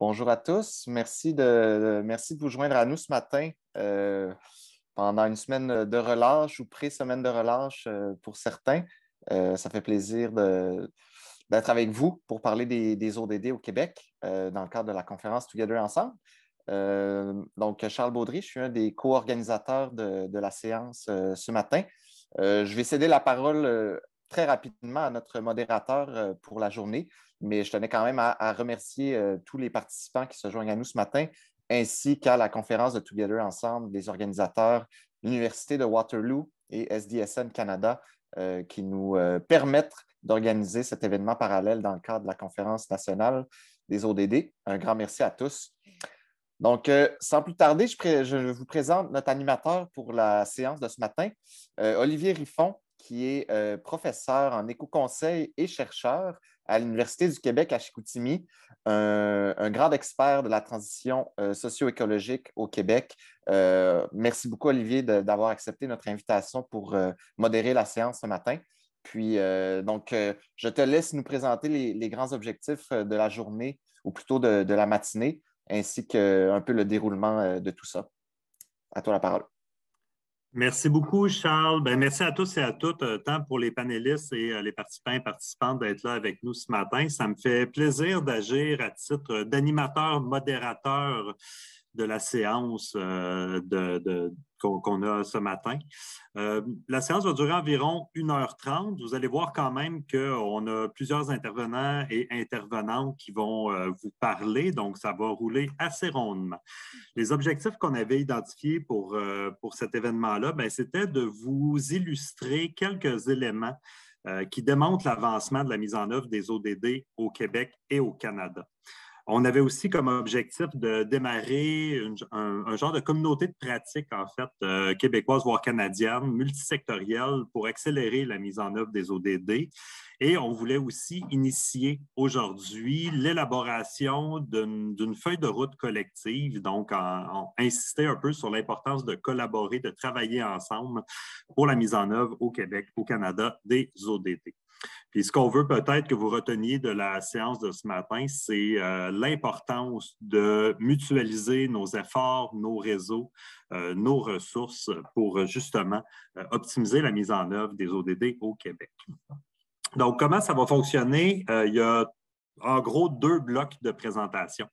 Bonjour à tous. Merci de vous joindre à nous ce matin pendant une semaine de relâche ou pré-semaine de relâche pour certains. Ça fait plaisir d'être avec vous pour parler des ODD au Québec dans le cadre de la conférence Together Ensemble. Donc, Charles Baudry, je suis un des co-organisateurs de la séance ce matin. Je vais céder la parole très rapidement à notre modérateur pour la journée, mais je tenais quand même à remercier tous les participants qui se joignent à nous ce matin, ainsi qu'à la conférence de Together Ensemble des organisateurs, l'Université de Waterloo et SDSN Canada, qui nous permettent d'organiser cet événement parallèle dans le cadre de la conférence nationale des ODD. Un grand merci à tous. Donc, sans plus tarder, je vous présente notre animateur pour la séance de ce matin, Olivier Riffon, qui est professeur en éco-conseil et chercheur à l'Université du Québec à Chicoutimi, un grand expert de la transition socio-écologique au Québec. Merci beaucoup, Olivier, d'avoir accepté notre invitation pour modérer la séance ce matin. Puis, je te laisse nous présenter les grands objectifs de la journée, ou plutôt de la matinée, ainsi qu'un peu le déroulement de tout ça. À toi la parole. Merci beaucoup, Charles. Merci à tous et à toutes, tant pour les panélistes et les participants et participantes d'être là avec nous ce matin. Ça me fait plaisir d'agir à titre d'animateur, modérateur de la séance qu'on a ce matin. La séance va durer environ 1h30. Vous allez voir quand même qu'on a plusieurs intervenants et intervenantes qui vont vous parler, donc ça va rouler assez rondement. Les objectifs qu'on avait identifiés pour cet événement-là, c'était de vous illustrer quelques éléments qui démontrent l'avancement de la mise en œuvre des ODD au Québec et au Canada. On avait aussi comme objectif de démarrer un genre de communauté de pratique, en fait, québécoise, voire canadienne, multisectorielle, pour accélérer la mise en œuvre des ODD. Et on voulait aussi initier aujourd'hui l'élaboration d'une feuille de route collective, donc insister un peu sur l'importance de collaborer, de travailler ensemble pour la mise en œuvre au Québec, au Canada, des ODD. Puis ce qu'on veut peut-être que vous reteniez de la séance de ce matin, c'est l'importance de mutualiser nos efforts, nos réseaux, nos ressources pour justement optimiser la mise en œuvre des ODD au Québec. Donc, comment ça va fonctionner? Il y a en gros 2 blocs de présentation.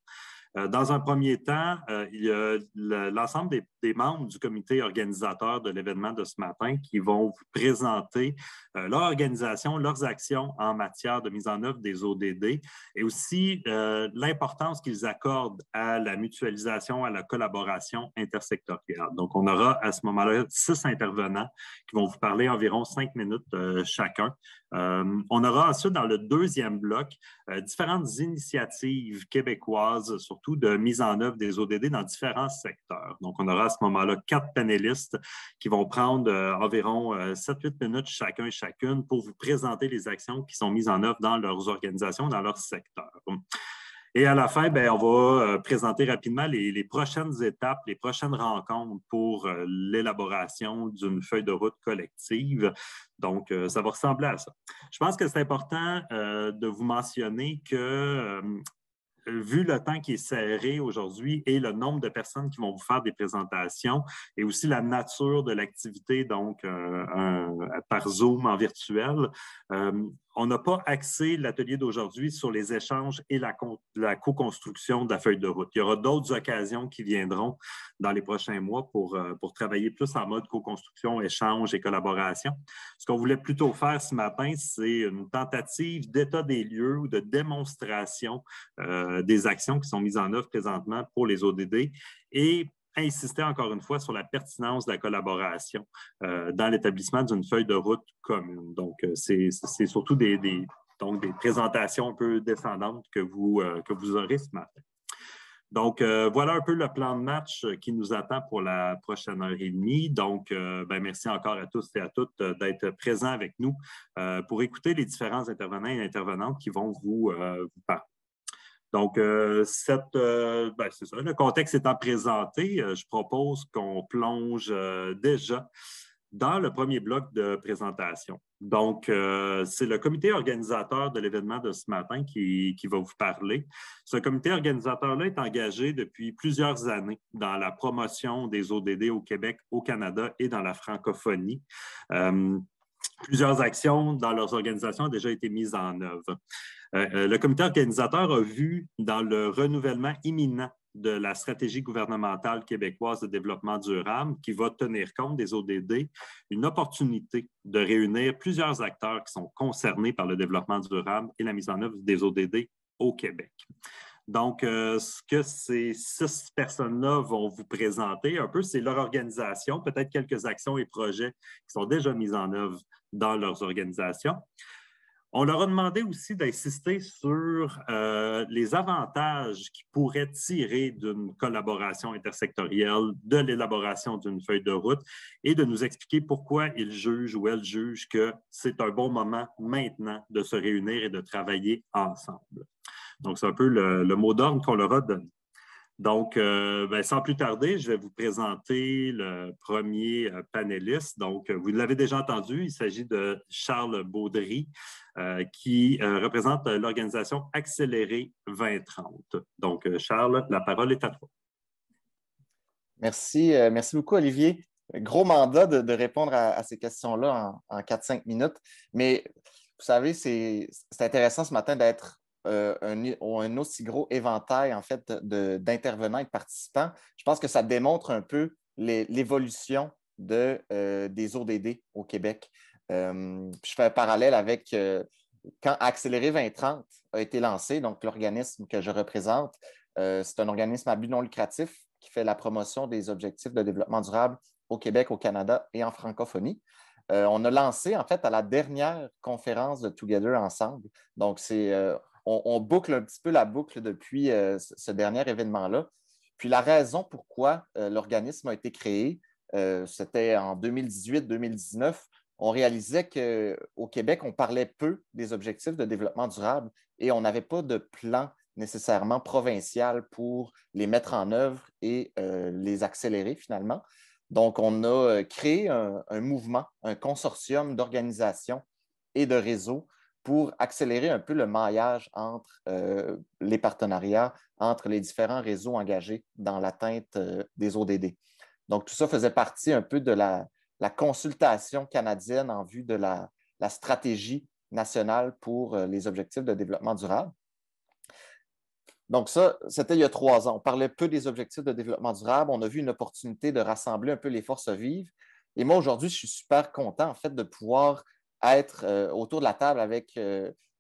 Dans un premier temps, il y a l'ensemble des membres du comité organisateur de l'événement de ce matin qui vont vous présenter leur organisation, leurs actions en matière de mise en œuvre des ODD et aussi l'importance qu'ils accordent à la mutualisation, à la collaboration intersectorielle. Donc, on aura à ce moment-là 6 intervenants qui vont vous parler environ 5 minutes chacun. On aura ensuite, dans le deuxième bloc, différentes initiatives québécoises, surtout de mise en œuvre des ODD dans différents secteurs. Donc, on aura à ce moment-là 4 panélistes qui vont prendre environ 7-8 minutes chacun et chacune pour vous présenter les actions qui sont mises en œuvre dans leurs organisations, dans leur secteur. Et à la fin, on va présenter rapidement les prochaines étapes, les prochaines rencontres pour l'élaboration d'une feuille de route collective. Donc, ça va ressembler à ça. Je pense que c'est important de vous mentionner que vu le temps qui est serré aujourd'hui et le nombre de personnes qui vont vous faire des présentations et aussi la nature de l'activité, donc par Zoom en virtuel, on n'a pas axé l'atelier d'aujourd'hui sur les échanges et la co-construction de la feuille de route. Il y aura d'autres occasions qui viendront dans les prochains mois pour travailler plus en mode co-construction, échange et collaboration. Ce qu'on voulait plutôt faire ce matin, c'est une tentative d'état des lieux ou de démonstration des actions qui sont mises en œuvre présentement pour les ODD et insister encore une fois sur la pertinence de la collaboration dans l'établissement d'une feuille de route commune. Donc, c'est surtout des présentations un peu descendantes que vous aurez ce matin. Donc, voilà un peu le plan de match qui nous attend pour la prochaine heure et demie. Donc, merci encore à tous et à toutes d'être présents avec nous pour écouter les différents intervenants et intervenantes qui vont vous parler. Donc, c'est ça, le contexte étant présenté, je propose qu'on plonge déjà dans le premier bloc de présentation. Donc, c'est le comité organisateur de l'événement de ce matin qui va vous parler. Ce comité organisateur-là est engagé depuis plusieurs années dans la promotion des ODD au Québec, au Canada et dans la francophonie. Plusieurs actions dans leurs organisations ont déjà été mises en œuvre. Le comité organisateur a vu dans le renouvellement imminent de la stratégie gouvernementale québécoise de développement durable qui va tenir compte des ODD, une opportunité de réunir plusieurs acteurs qui sont concernés par le développement durable et la mise en œuvre des ODD au Québec. Donc, ce que ces 6 personnes-là vont vous présenter un peu, c'est leur organisation, peut-être quelques actions et projets qui sont déjà mis en œuvre dans leurs organisations. On leur a demandé aussi d'insister sur les avantages qu'ils pourraient tirer d'une collaboration intersectorielle, de l'élaboration d'une feuille de route et de nous expliquer pourquoi ils jugent ou elles jugent que c'est un bon moment maintenant de se réunir et de travailler ensemble. Donc, c'est un peu le mot d'ordre qu'on leur a donné. Donc, sans plus tarder, je vais vous présenter le premier panéliste. Donc, vous l'avez déjà entendu, il s'agit de Charles Baudry, qui représente l'organisation Accélérer 2030. Donc, Charles, la parole est à toi. Merci, merci beaucoup, Olivier. Gros mandat de répondre à ces questions-là en 4-5 minutes. Mais vous savez, c'est intéressant ce matin d'être un aussi gros éventail en fait d'intervenants et de participants. Je pense que ça démontre un peu l'évolution des ODD au Québec. Je fais un parallèle avec quand Accélérer 2030 a été lancé, donc l'organisme que je représente, c'est un organisme à but non lucratif qui fait la promotion des objectifs de développement durable au Québec, au Canada et en francophonie. On a lancé, en fait, à la dernière conférence de Together Ensemble. Donc, on boucle un petit peu la boucle depuis ce dernier événement-là. Puis, la raison pourquoi l'organisme a été créé, c'était en 2018-2019. On réalisait qu'au Québec, on parlait peu des objectifs de développement durable et on n'avait pas de plan nécessairement provincial pour les mettre en œuvre et les accélérer finalement. Donc, on a créé un mouvement, un consortium d'organisations et de réseaux pour accélérer un peu le maillage entre les partenariats, entre les différents réseaux engagés dans l'atteinte des ODD. Donc, tout ça faisait partie un peu de la consultation canadienne en vue de la stratégie nationale pour les objectifs de développement durable. Donc, ça, c'était il y a 3 ans. On parlait peu des objectifs de développement durable. On a vu une opportunité de rassembler un peu les forces vives. Et moi, aujourd'hui, je suis super content, en fait, de pouvoir être autour de la table avec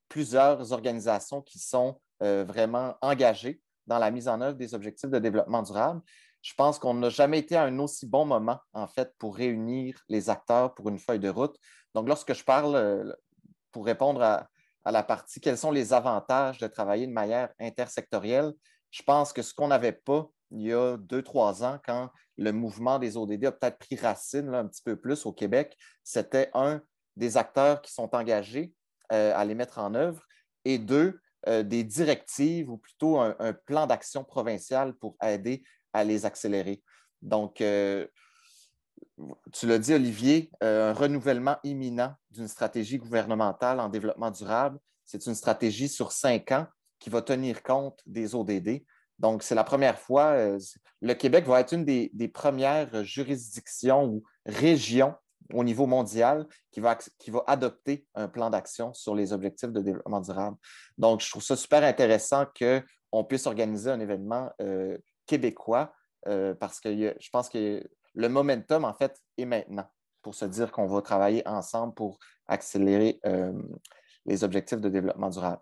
plusieurs organisations qui sont vraiment engagées dans la mise en œuvre des objectifs de développement durable. Je pense qu'on n'a jamais été à un aussi bon moment, en fait, pour réunir les acteurs pour une feuille de route. Donc, lorsque je parle, pour répondre à la partie quels sont les avantages de travailler de manière intersectorielle, je pense que ce qu'on n'avait pas il y a 2-3 ans, quand le mouvement des ODD a peut-être pris racine là, un petit peu plus au Québec, c'était des acteurs qui sont engagés à les mettre en œuvre et 2, des directives ou plutôt un plan d'action provincial pour aider à les accélérer. Donc, tu l'as dit, Olivier, un renouvellement imminent d'une stratégie gouvernementale en développement durable. C'est une stratégie sur 5 ans qui va tenir compte des ODD. Donc, c'est la première fois. Le Québec va être une des premières juridictions ou régions au niveau mondial qui va adopter un plan d'action sur les objectifs de développement durable. Donc, je trouve ça super intéressant qu'on puisse organiser un événement québécois parce que je pense que le momentum, en fait, est maintenant pour se dire qu'on va travailler ensemble pour accélérer les objectifs de développement durable.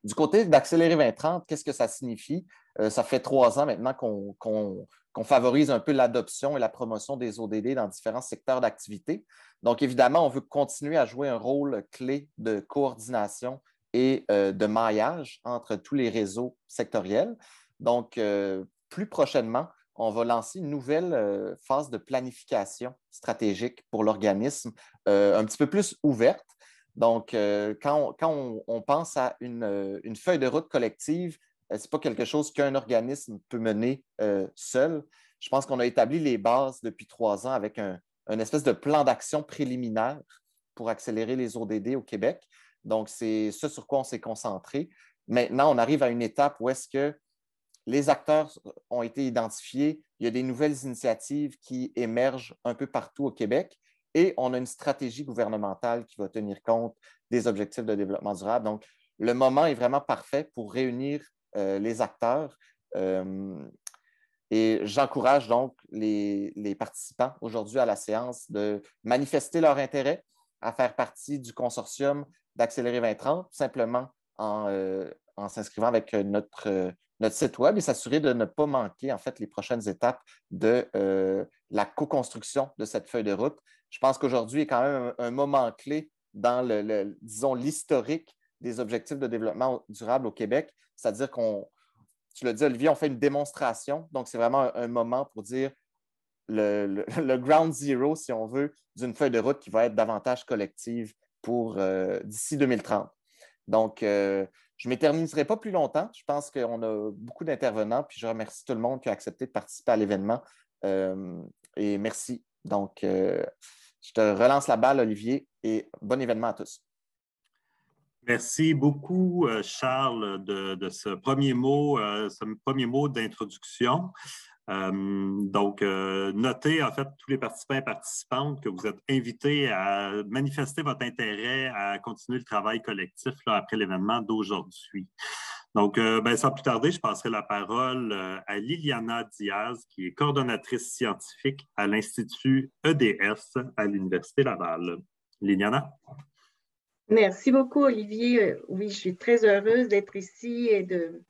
Du côté d'Accélérer 2030, qu'est-ce que ça signifie? Ça fait 3 ans maintenant qu'on favorise un peu l'adoption et la promotion des ODD dans différents secteurs d'activité. Donc, évidemment, on veut continuer à jouer un rôle clé de coordination et de maillage entre tous les réseaux sectoriels. Donc, plus prochainement, on va lancer une nouvelle phase de planification stratégique pour l'organisme, un petit peu plus ouverte. Donc, quand on pense à une feuille de route collective, ce n'est pas quelque chose qu'un organisme peut mener seul. Je pense qu'on a établi les bases depuis 3 ans avec un une espèce de plan d'action préliminaire pour accélérer les ODD au Québec. Donc, c'est ce sur quoi on s'est concentré. Maintenant, on arrive à une étape où est-ce que les acteurs ont été identifiés, il y a des nouvelles initiatives qui émergent un peu partout au Québec et on a une stratégie gouvernementale qui va tenir compte des objectifs de développement durable. Donc, le moment est vraiment parfait pour réunir les acteurs. Et j'encourage donc les participants aujourd'hui à la séance de manifester leur intérêt à faire partie du consortium d'Accélérer 2030, simplement en s'inscrivant avec notre site web et s'assurer de ne pas manquer en fait les prochaines étapes de la co-construction de cette feuille de route. Je pense qu'aujourd'hui est quand même un moment clé dans disons, l'historique des objectifs de développement durable au Québec, c'est-à-dire qu'on tu l'as dit, Olivier, on fait une démonstration. Donc, c'est vraiment un moment pour dire le ground zero, si on veut, d'une feuille de route qui va être davantage collective pour d'ici 2030. Donc, je ne m'éterniserai pas plus longtemps. Je pense qu'on a beaucoup d'intervenants, puis je remercie tout le monde qui a accepté de participer à l'événement. Et merci. Donc, je te relance la balle, Olivier, et bon événement à tous. Merci beaucoup, Charles, de ce premier mot d'introduction. Notez, en fait, tous les participants et participantes que vous êtes invités à manifester votre intérêt à continuer le travail collectif là, après l'événement d'aujourd'hui. Donc, sans plus tarder, je passerai la parole à Liliana Diaz, qui est coordonnatrice scientifique à l'Institut EDS à l'Université Laval. Liliana? Merci beaucoup, Olivier. Oui, je suis très heureuse d'être ici et de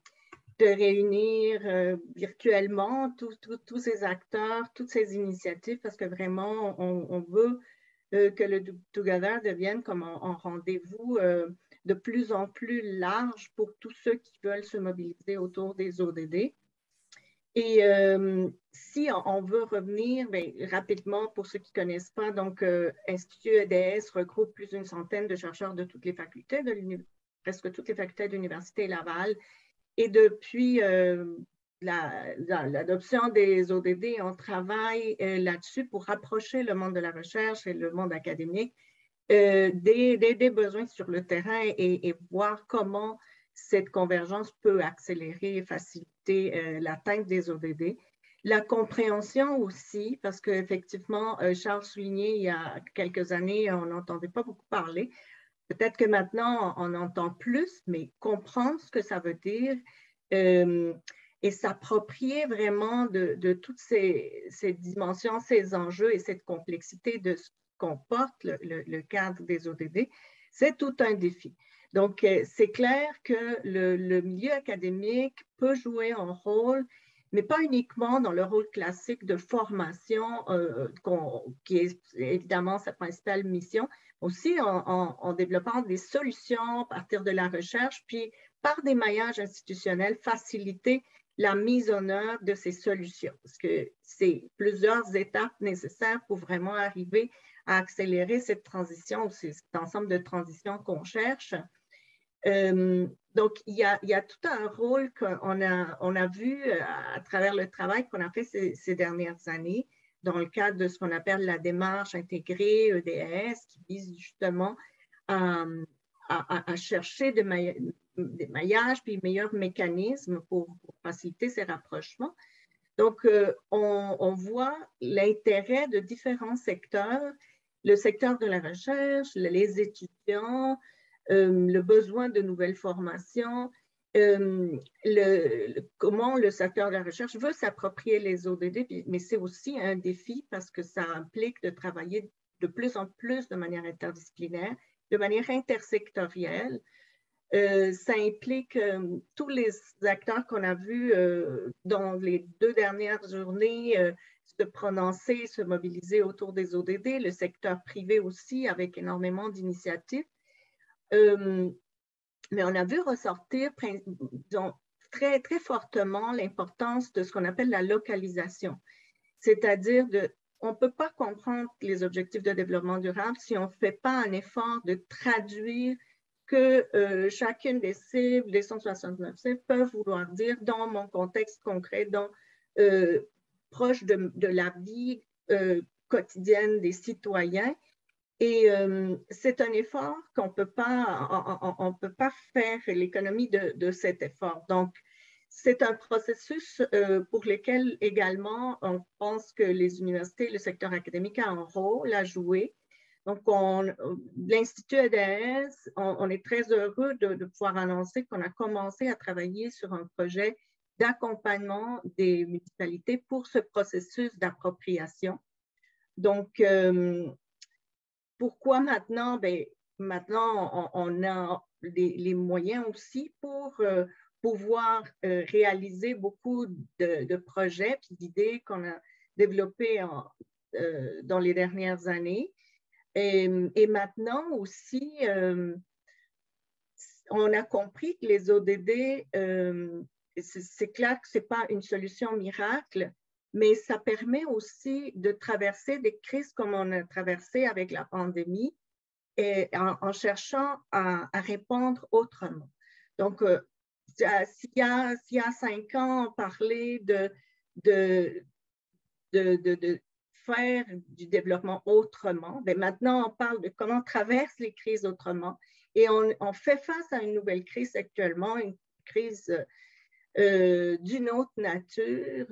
réunir virtuellement tous ces acteurs, toutes ces initiatives, parce que vraiment, on veut que le Together devienne comme un rendez-vous de plus en plus large pour tous ceux qui veulent se mobiliser autour des ODD. Et si on veut revenir rapidement, pour ceux qui ne connaissent pas, donc Institut EDS regroupe plus d'une centaine de chercheurs de toutes les facultés, presque toutes les facultés de l'Université Laval. Et depuis l'adoption des ODD, on travaille là-dessus pour rapprocher le monde de la recherche et le monde académique des besoins sur le terrain et voir comment cette convergence peut accélérer et faciliter l'atteinte des ODD. La compréhension aussi, parce qu'effectivement, Charles soulignait il y a quelques années, on n'entendait pas beaucoup parler. Peut-être que maintenant, on entend plus, mais comprendre ce que ça veut dire et s'approprier vraiment de toutes ces dimensions, ces enjeux et cette complexité de ce qu'on porte, le cadre des ODD, c'est tout un défi. Donc, c'est clair que le milieu académique peut jouer un rôle, mais pas uniquement dans le rôle classique de formation, qui est évidemment sa principale mission, aussi en développant des solutions à partir de la recherche, puis par des maillages institutionnels, faciliter la mise en œuvre de ces solutions, parce que c'est plusieurs étapes nécessaires pour vraiment arriver à accélérer cette transition, cet ensemble de transitions qu'on cherche. Donc, il y a tout un rôle qu'on a vu à travers le travail qu'on a fait ces dernières années dans le cadre de ce qu'on appelle la démarche intégrée EDS, qui vise justement à chercher des maillages puis meilleurs mécanismes pour faciliter ces rapprochements. Donc, on voit l'intérêt de différents secteurs, le secteur de la recherche, les étudiants, le besoin de nouvelles formations, comment le secteur de la recherche veut s'approprier les ODD, mais c'est aussi un défi parce que ça implique de travailler de plus en plus de manière interdisciplinaire, de manière intersectorielle. Ça implique tous les acteurs qu'on a vus dans les 2 dernières journées se prononcer, se mobiliser autour des ODD, le secteur privé aussi avec énormément d'initiatives. Mais on a vu ressortir disons, très, très fortement l'importance de ce qu'on appelle la localisation, c'est-à-dire on ne peut pas comprendre les objectifs de développement durable si on ne fait pas un effort de traduire que chacune des cibles, des 169 cibles, peuvent vouloir dire dans mon contexte concret, proche de la vie quotidienne des citoyens. Et c'est un effort qu'on peut pas faire l'économie de cet effort. Donc, c'est un processus pour lequel également on pense que les universités, le secteur académique a un rôle à jouer. Donc, l'Institut EDS, on est très heureux de pouvoir annoncer qu'on a commencé à travailler sur un projet d'accompagnement des municipalités pour ce processus d'appropriation. Donc, pourquoi maintenant? Bien, maintenant, on a les moyens aussi pour pouvoir réaliser beaucoup de projets et d'idées qu'on a développées dans les dernières années. Et maintenant aussi, on a compris que les ODD, c'est clair que ce n'est pas une solution miracle, mais ça permet aussi de traverser des crises comme on a traversé avec la pandémie et en cherchant à répondre autrement. Donc, s'il y a 5 ans, on parlait de faire du développement autrement, bien maintenant, on parle de comment on traverse les crises autrement. Et on fait face à une nouvelle crise actuellement, une crise d'une autre nature.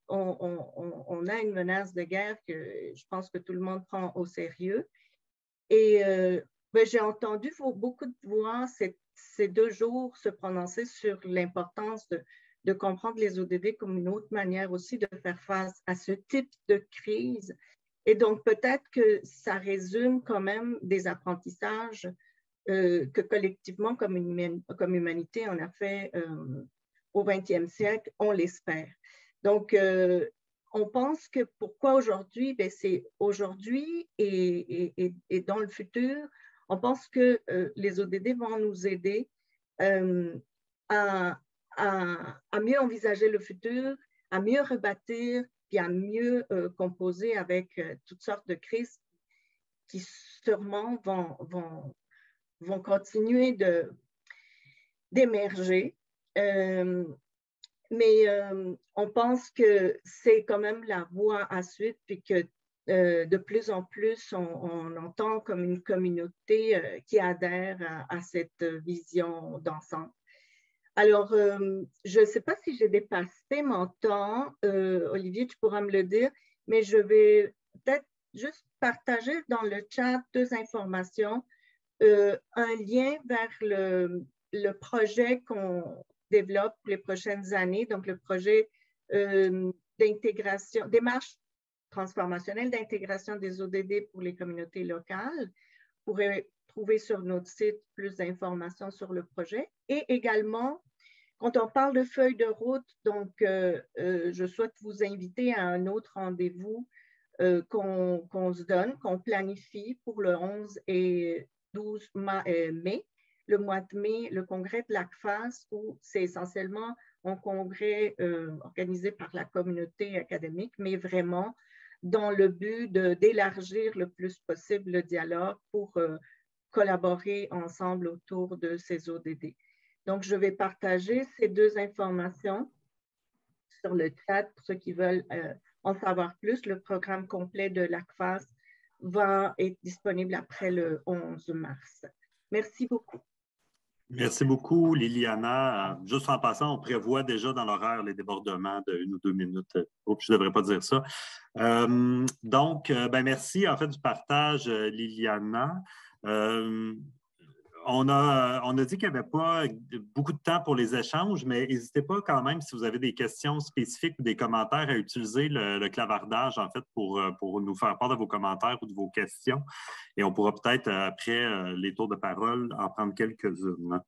On a une menace de guerre que je pense que tout le monde prend au sérieux. Et ben, j'ai entendu beaucoup de voix ces 2 jours se prononcer sur l'importance de comprendre les ODD comme une autre manière aussi de faire face à ce type de crise. Et donc, peut-être que ça résume quand même des apprentissages que collectivement, comme humanité, on a fait au 20e siècle, on l'espère. Donc, on pense que pourquoi aujourd'hui? Ben, c'est aujourd'hui et dans le futur, on pense que les ODD vont nous aider à mieux envisager le futur, à mieux rebâtir, puis à mieux composer avec toutes sortes de crises qui sûrement vont continuer d'émerger. Mais on pense que c'est quand même la voie à suivre, puis que de plus en plus, on entend comme une communauté qui adhère à cette vision d'ensemble. Alors, je ne sais pas si j'ai dépassé mon temps, Olivier, tu pourras me le dire, mais je vais peut-être juste partager dans le chat 2 informations. Un lien vers le projet qu'on développe pour les prochaines années, donc le projet d'intégration, démarche transformationnelle d'intégration des ODD pour les communautés locales. Vous pourrez trouver sur notre site plus d'informations sur le projet. Et également, quand on parle de feuille de route, donc je souhaite vous inviter à un autre rendez-vous qu'on se donne, qu'on planifie pour le 11 et 12 mai, le mois de mai, le congrès de l'ACFAS, où c'est essentiellement un congrès organisé par la communauté académique, mais vraiment dans le but d'élargir le plus possible le dialogue pour collaborer ensemble autour de ces ODD. Donc, je vais partager ces 2 informations sur le chat pour ceux qui veulent en savoir plus. Le programme complet de l'ACFAS va être disponible après le 11 mars. Merci beaucoup. Merci beaucoup, Liliana. Juste en passant, on prévoit déjà dans l'horaire les débordements de 1 ou 2 minutes. Oups, je ne devrais pas dire ça. Donc, ben merci en fait du partage, Liliana. On a dit qu'il n'y avait pas beaucoup de temps pour les échanges, mais n'hésitez pas quand même, si vous avez des questions spécifiques ou des commentaires, à utiliser le clavardage, en fait, pour nous faire part de vos commentaires ou de vos questions. Et on pourra peut-être, après les tours de parole, en prendre quelques-unes.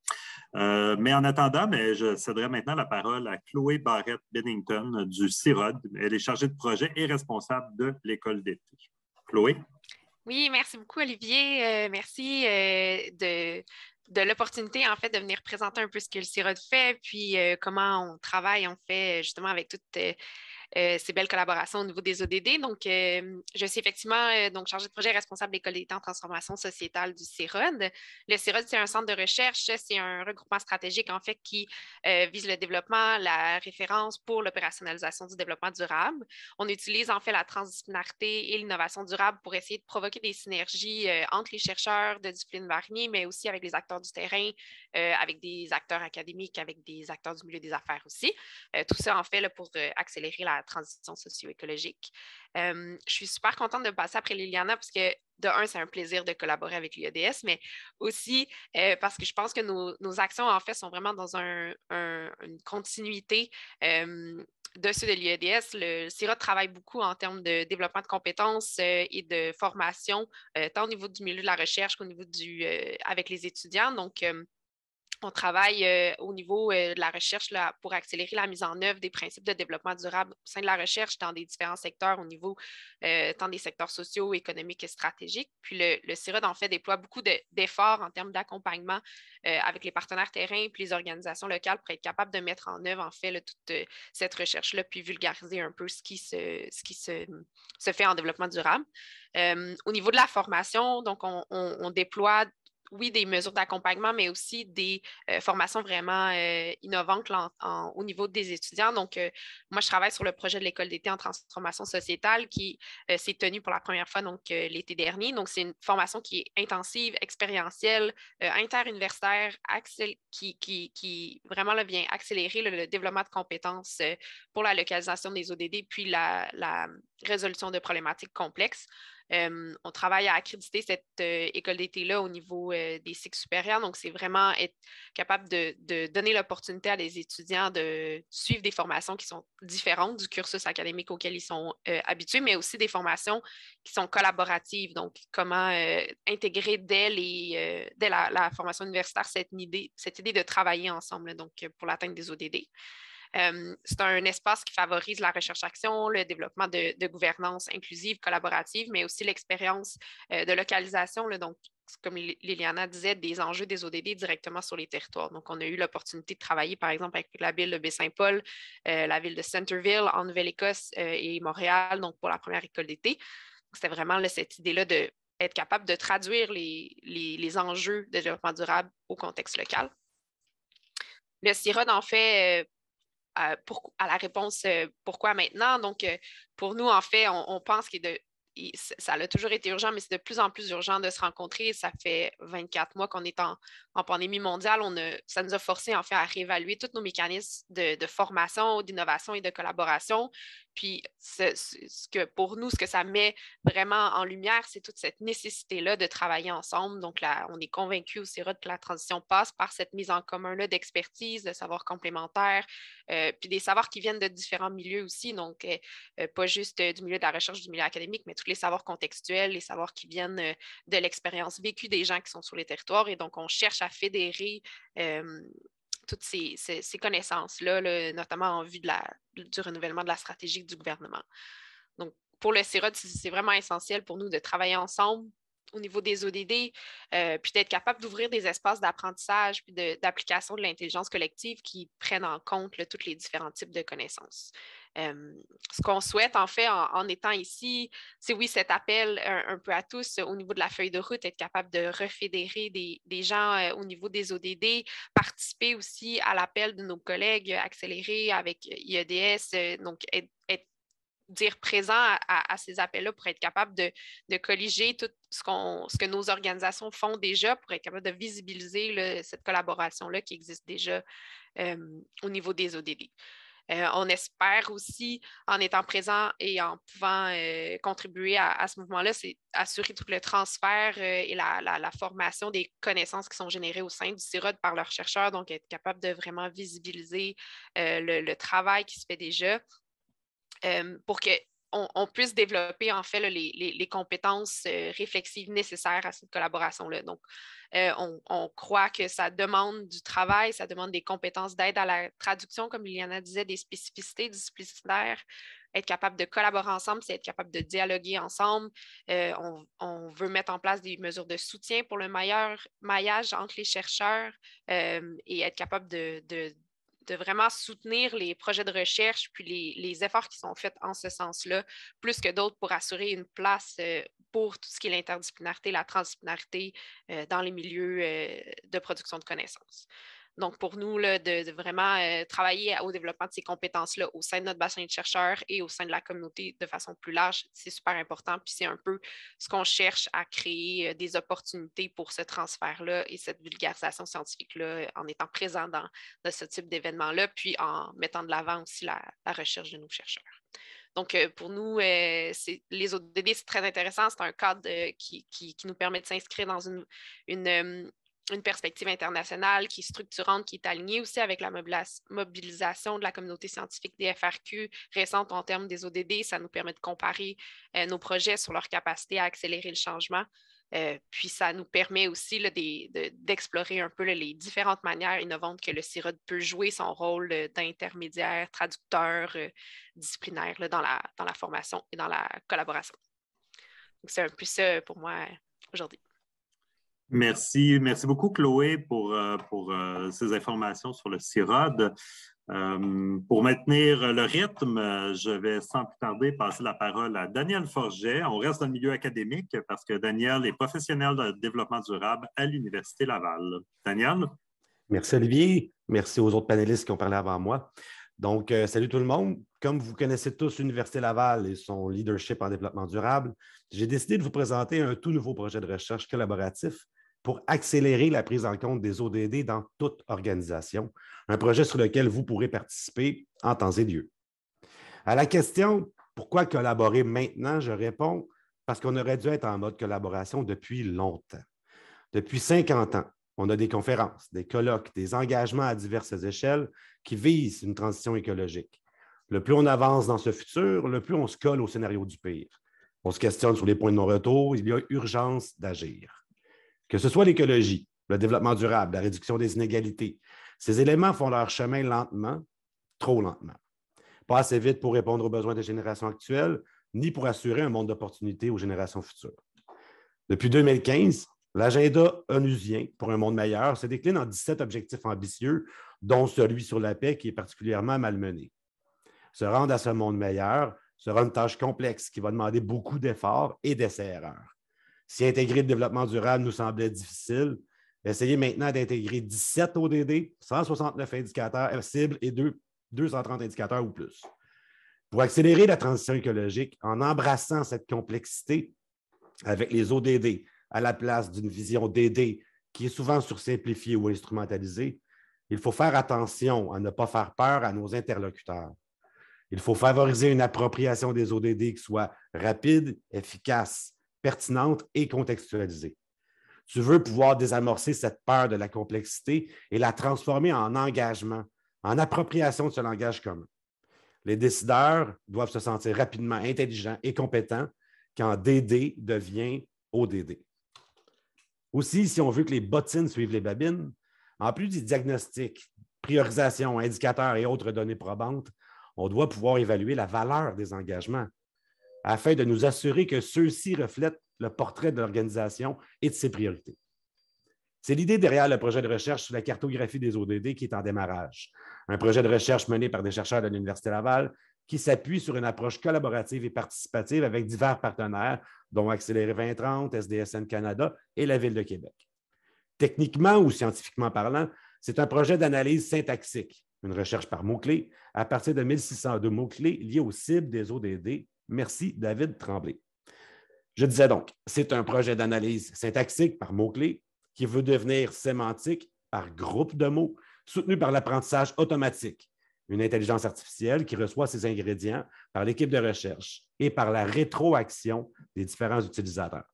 Mais en attendant, je céderai maintenant la parole à Chloé Barrett-Bennington du CIROD. Elle est chargée de projet et responsable de l'école d'été. Chloé? Oui, merci beaucoup, Olivier. Merci de l'opportunité, en fait, de venir présenter un peu ce que le CIROD fait, puis comment on travaille, on fait justement avec toute ces belles collaborations au niveau des ODD. Donc, je suis effectivement donc chargée de projet responsable de l'École d'État en transformation sociétale du CIROD. Le CIROD, c'est un centre de recherche, c'est un regroupement stratégique en fait qui vise le développement, la référence pour l'opérationnalisation du développement durable. On utilise en fait la transdisciplinarité et l'innovation durable pour essayer de provoquer des synergies entre les chercheurs de disciplines variées, mais aussi avec les acteurs du terrain, avec des acteurs académiques, avec des acteurs du milieu des affaires aussi. Tout ça en fait là, pour accélérer la transition socio-écologique. Je suis super contente de passer après Liliana parce que de un, c'est un plaisir de collaborer avec l'IEDS, mais aussi parce que je pense que nos actions, en fait, sont vraiment dans une continuité de ceux de l'IEDS. Le CIROD travaille beaucoup en termes de développement de compétences et de formation, tant au niveau du milieu de la recherche qu'au niveau avec les étudiants. Donc, on travaille au niveau de la recherche là, pour accélérer la mise en œuvre des principes de développement durable au sein de la recherche dans des différents secteurs au niveau tant des secteurs sociaux, économiques et stratégiques. Puis le CIROD, en fait, déploie beaucoup d'efforts en termes d'accompagnement avec les partenaires terrain et les organisations locales pour être capable de mettre en œuvre, en fait, là, toute cette recherche-là, puis vulgariser un peu ce qui se fait en développement durable. Au niveau de la formation, donc, on déploie oui, des mesures d'accompagnement, mais aussi des formations vraiment innovantes là, au niveau des étudiants. Donc, moi, je travaille sur le projet de l'École d'été en transformation sociétale qui s'est tenu pour la première fois donc, l'été dernier. Donc, c'est une formation qui est intensive, expérientielle, interuniversitaire, qui vraiment là, vient accélérer le développement de compétences pour la localisation des ODD puis la résolution de problématiques complexes. On travaille à accréditer cette école d'été-là au niveau des cycles supérieurs. Donc, c'est vraiment être capable de donner l'opportunité à des étudiants de suivre des formations qui sont différentes du cursus académique auquel ils sont habitués, mais aussi des formations qui sont collaboratives. Donc, comment intégrer dès la formation universitaire cette idée de travailler ensemble, donc pour l'atteinte des ODD. C'est un espace qui favorise la recherche-action, le développement de gouvernance inclusive, collaborative, mais aussi l'expérience de localisation, là, donc comme Liliana disait, des enjeux des ODD directement sur les territoires. Donc, on a eu l'opportunité de travailler, par exemple, avec la ville de Baie-Saint-Paul, la ville de Centerville en Nouvelle-Écosse et Montréal, donc pour la première école d'été. C'était vraiment là, cette idée-là d'être capable de traduire les enjeux de développement durable au contexte local. Le CIROD, en fait, à la réponse pourquoi maintenant. Donc, pour nous, en fait, on pense que ça a toujours été urgent, mais c'est de plus en plus urgent de se rencontrer. Ça fait 24 mois qu'on est en pandémie mondiale. Ça nous a forcé, en fait, à réévaluer tous nos mécanismes de formation, d'innovation et de collaboration. Puis, pour nous, ce que ça met vraiment en lumière, c'est toute cette nécessité-là de travailler ensemble. Donc, là, on est convaincus au CIROD que la transition passe par cette mise en commun-là d'expertise, de savoirs complémentaires, puis des savoirs qui viennent de différents milieux aussi, donc pas juste du milieu de la recherche, du milieu académique, mais tous les savoirs contextuels, les savoirs qui viennent de l'expérience vécue des gens qui sont sur les territoires. Et donc, on cherche à fédérer toutes ces connaissances-là, là, notamment en vue du renouvellement de la stratégie du gouvernement. Donc, pour le CIROD, c'est vraiment essentiel pour nous de travailler ensemble au niveau des ODD, puis d'être capable d'ouvrir des espaces d'apprentissage puis d'application de l'intelligence collective qui prennent en compte là, tous les différents types de connaissances. Ce qu'on souhaite, en fait, en étant ici, c'est oui, cet appel un peu à tous au niveau de la feuille de route, être capable de refédérer des gens au niveau des ODD, participer aussi à l'appel de nos collègues accélérés avec IEDS, donc dire présent à ces appels-là pour être capable de colliger tout ce que nos organisations font déjà, pour être capable de visibiliser là, cette collaboration-là qui existe déjà au niveau des ODD. On espère aussi, en étant présent et en pouvant contribuer à ce mouvement-là, c'est assurer tout le transfert et la formation des connaissances qui sont générées au sein du CIROD par leurs chercheurs, donc être capable de vraiment visibiliser le travail qui se fait déjà. Pour qu'on puisse développer en fait là, les compétences réflexives nécessaires à cette collaboration-là. Donc, on croit que ça demande du travail, ça demande des compétences d'aide à la traduction, comme Liliana disait, des spécificités disciplinaires, être capable de collaborer ensemble, c'est être capable de dialoguer ensemble. On veut mettre en place des mesures de soutien pour le meilleur maillage entre les chercheurs et être capable de vraiment soutenir les projets de recherche puis les efforts qui sont faits en ce sens-là, plus que d'autres pour assurer une place pour tout ce qui est l'interdisciplinarité, la transdisciplinarité dans les milieux de production de connaissances. Donc, pour nous, là, de vraiment travailler au développement de ces compétences-là au sein de notre bassin de chercheurs et au sein de la communauté de façon plus large, c'est super important. Puis c'est un peu ce qu'on cherche à créer des opportunités pour ce transfert-là et cette vulgarisation scientifique-là en étant présent dans ce type d'événement-là, puis en mettant de l'avant aussi la recherche de nos chercheurs. Donc, pour nous, les ODD, c'est très intéressant. C'est un cadre qui nous permet de s'inscrire dans une perspective internationale qui est structurante, qui est alignée aussi avec la mobilisation de la communauté scientifique des FRQ récente en termes des ODD. Ça nous permet de comparer nos projets sur leur capacité à accélérer le changement. Puis ça nous permet aussi là, d'explorer un peu là, les différentes manières innovantes que le CIROD peut jouer son rôle d'intermédiaire, traducteur disciplinaire là, dans la formation et dans la collaboration. Donc, c'est un peu ça pour moi aujourd'hui. Merci beaucoup, Chloé, pour ces informations sur le CIROD. Pour maintenir le rythme, je vais sans plus tarder passer la parole à Daniel Forget. On reste dans le milieu académique parce que Daniel est professionnel de développement durable à l'Université Laval. Daniel? Merci, Olivier. Merci aux autres panélistes qui ont parlé avant moi. Donc, salut tout le monde. Comme vous connaissez tous l'Université Laval et son leadership en développement durable, j'ai décidé de vous présenter un tout nouveau projet de recherche collaboratif pour accélérer la prise en compte des ODD dans toute organisation, un projet sur lequel vous pourrez participer en temps et lieu. À la question « Pourquoi collaborer maintenant ?» je réponds « Parce qu'on aurait dû être en mode collaboration depuis longtemps. Depuis 50 ans, on a des conférences, des colloques, des engagements à diverses échelles qui visent une transition écologique. Le plus on avance dans ce futur, le plus on se colle au scénario du pire. On se questionne sur les points de non-retour, il y a urgence d'agir. Que ce soit l'écologie, le développement durable, la réduction des inégalités, ces éléments font leur chemin lentement, trop lentement. Pas assez vite pour répondre aux besoins des générations actuelles, ni pour assurer un monde d'opportunités aux générations futures. Depuis 2015, l'agenda onusien pour un monde meilleur se décline en 17 objectifs ambitieux, dont celui sur la paix qui est particulièrement malmené. Se rendre à ce monde meilleur sera une tâche complexe qui va demander beaucoup d'efforts et d'essais-erreurs. Si intégrer le développement durable nous semblait difficile, essayez maintenant d'intégrer 17 ODD, 169 indicateurs cibles et 230 indicateurs ou plus. Pour accélérer la transition écologique, en embrassant cette complexité avec les ODD à la place d'une vision DD qui est souvent sursimplifiée ou instrumentalisée, il faut faire attention à ne pas faire peur à nos interlocuteurs. Il faut favoriser une appropriation des ODD qui soit rapide, efficace, pertinente et contextualisée. Tu veux pouvoir désamorcer cette peur de la complexité et la transformer en engagement, en appropriation de ce langage commun. Les décideurs doivent se sentir rapidement intelligents et compétents quand DD devient ODD. Aussi, si on veut que les bottines suivent les babines, en plus des diagnostics, priorisation, indicateurs et autres données probantes, on doit pouvoir évaluer la valeur des engagements afin de nous assurer que ceux-ci reflètent le portrait de l'organisation et de ses priorités. C'est l'idée derrière le projet de recherche sur la cartographie des ODD qui est en démarrage. Un projet de recherche mené par des chercheurs de l'Université Laval qui s'appuie sur une approche collaborative et participative avec divers partenaires, dont Accélérer 2030, SDSN Canada et la Ville de Québec. Techniquement ou scientifiquement parlant, c'est un projet d'analyse syntaxique, une recherche par mots-clés à partir de 1602 mots-clés liés aux cibles des ODD. Merci, David Tremblay. Je disais donc, c'est un projet d'analyse syntaxique par mots-clés qui veut devenir sémantique par groupe de mots, soutenu par l'apprentissage automatique, une intelligence artificielle qui reçoit ses ingrédients par l'équipe de recherche et par la rétroaction des différents utilisateurs.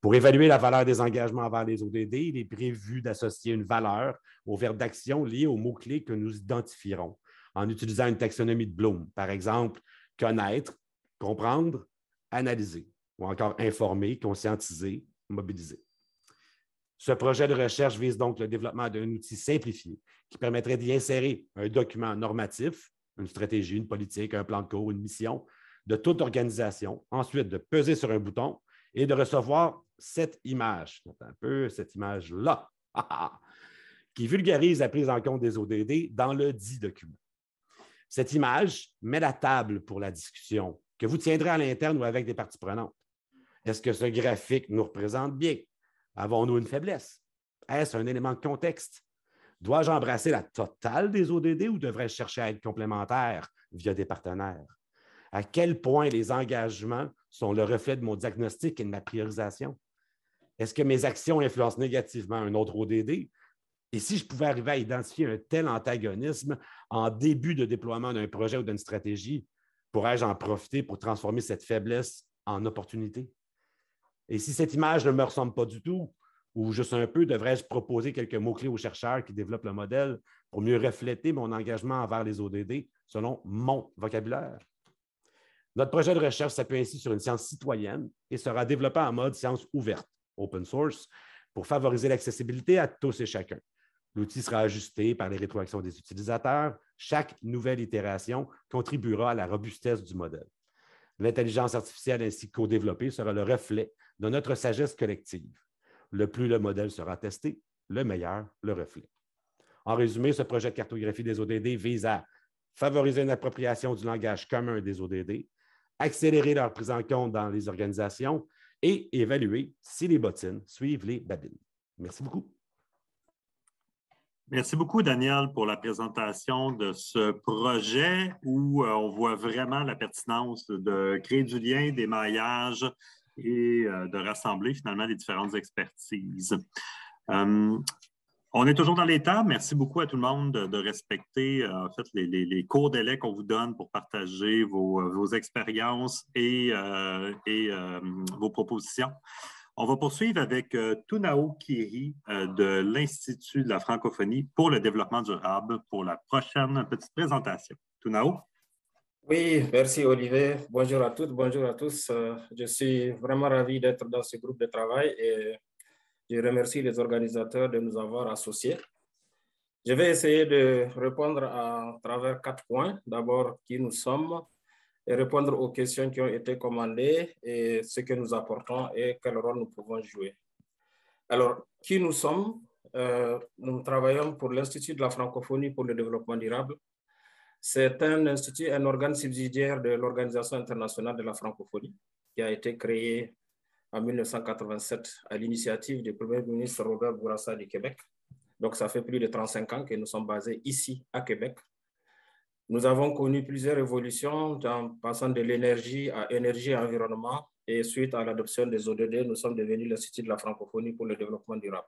Pour évaluer la valeur des engagements envers les ODD, il est prévu d'associer une valeur au verbe d'action lié aux mots-clés que nous identifierons en utilisant une taxonomie de Bloom, par exemple, connaître, comprendre, analyser, ou encore informer, conscientiser, mobiliser. Ce projet de recherche vise donc le développement d'un outil simplifié qui permettrait d'y insérer un document normatif, une stratégie, une politique, un plan de cours, une mission de toute organisation, ensuite de peser sur un bouton et de recevoir cette image, un peu cette image-là, qui vulgarise la prise en compte des ODD dans le dit document. Cette image met la table pour la discussion que vous tiendrez à l'interne ou avec des parties prenantes. Est-ce que ce graphique nous représente bien? Avons-nous une faiblesse? Est-ce un élément de contexte? Dois-je embrasser la totale des ODD ou devrais-je chercher à être complémentaire via des partenaires? À quel point les engagements sont le reflet de mon diagnostic et de ma priorisation? Est-ce que mes actions influencent négativement un autre ODD? Et si je pouvais arriver à identifier un tel antagonisme en début de déploiement d'un projet ou d'une stratégie, pourrais-je en profiter pour transformer cette faiblesse en opportunité? Et si cette image ne me ressemble pas du tout, ou juste un peu, devrais-je proposer quelques mots-clés aux chercheurs qui développent le modèle pour mieux refléter mon engagement envers les ODD selon mon vocabulaire? Notre projet de recherche s'appuie ainsi sur une science citoyenne et sera développé en mode science ouverte, open source, pour favoriser l'accessibilité à tous et chacun. L'outil sera ajusté par les rétroactions des utilisateurs. Chaque nouvelle itération contribuera à la robustesse du modèle. L'intelligence artificielle ainsi co-développée sera le reflet de notre sagesse collective. Le plus le modèle sera testé, le meilleur le reflet. En résumé, ce projet de cartographie des ODD vise à favoriser une appropriation du langage commun des ODD, accélérer leur prise en compte dans les organisations et évaluer si les bottines suivent les babines. Merci beaucoup. Merci beaucoup, Daniel, pour la présentation de ce projet où on voit vraiment la pertinence de créer du lien, des maillages et de rassembler finalement les différentes expertises. On est toujours dans les temps. Merci beaucoup à tout le monde de respecter en fait, les courts délais qu'on vous donne pour partager vos expériences et vos propositions. On va poursuivre avec Tunao Kiri de l'Institut de la francophonie pour le développement durable pour la prochaine petite présentation. Tunao? Oui, merci Olivier. Bonjour à toutes, bonjour à tous. Je suis vraiment ravi d'être dans ce groupe de travail et je remercie les organisateurs de nous avoir associés. Je vais essayer de répondre à travers 4 points. D'abord, qui nous sommes et répondre aux questions qui ont été commandées et ce que nous apportons et quel rôle nous pouvons jouer. Alors, qui nous sommes? Nous travaillons pour l'Institut de la francophonie pour le développement durable. C'est un institut, un organe subsidiaire de l'Organisation internationale de la francophonie qui a été créé en 1987 à l'initiative du Premier ministre Robert Bourassa du Québec. Donc, ça fait plus de 35 ans que nous sommes basés ici à Québec. Nous avons connu plusieurs évolutions en passant de l'énergie à énergie et environnement. Et suite à l'adoption des ODD, nous sommes devenus l'Institut de la francophonie pour le développement durable.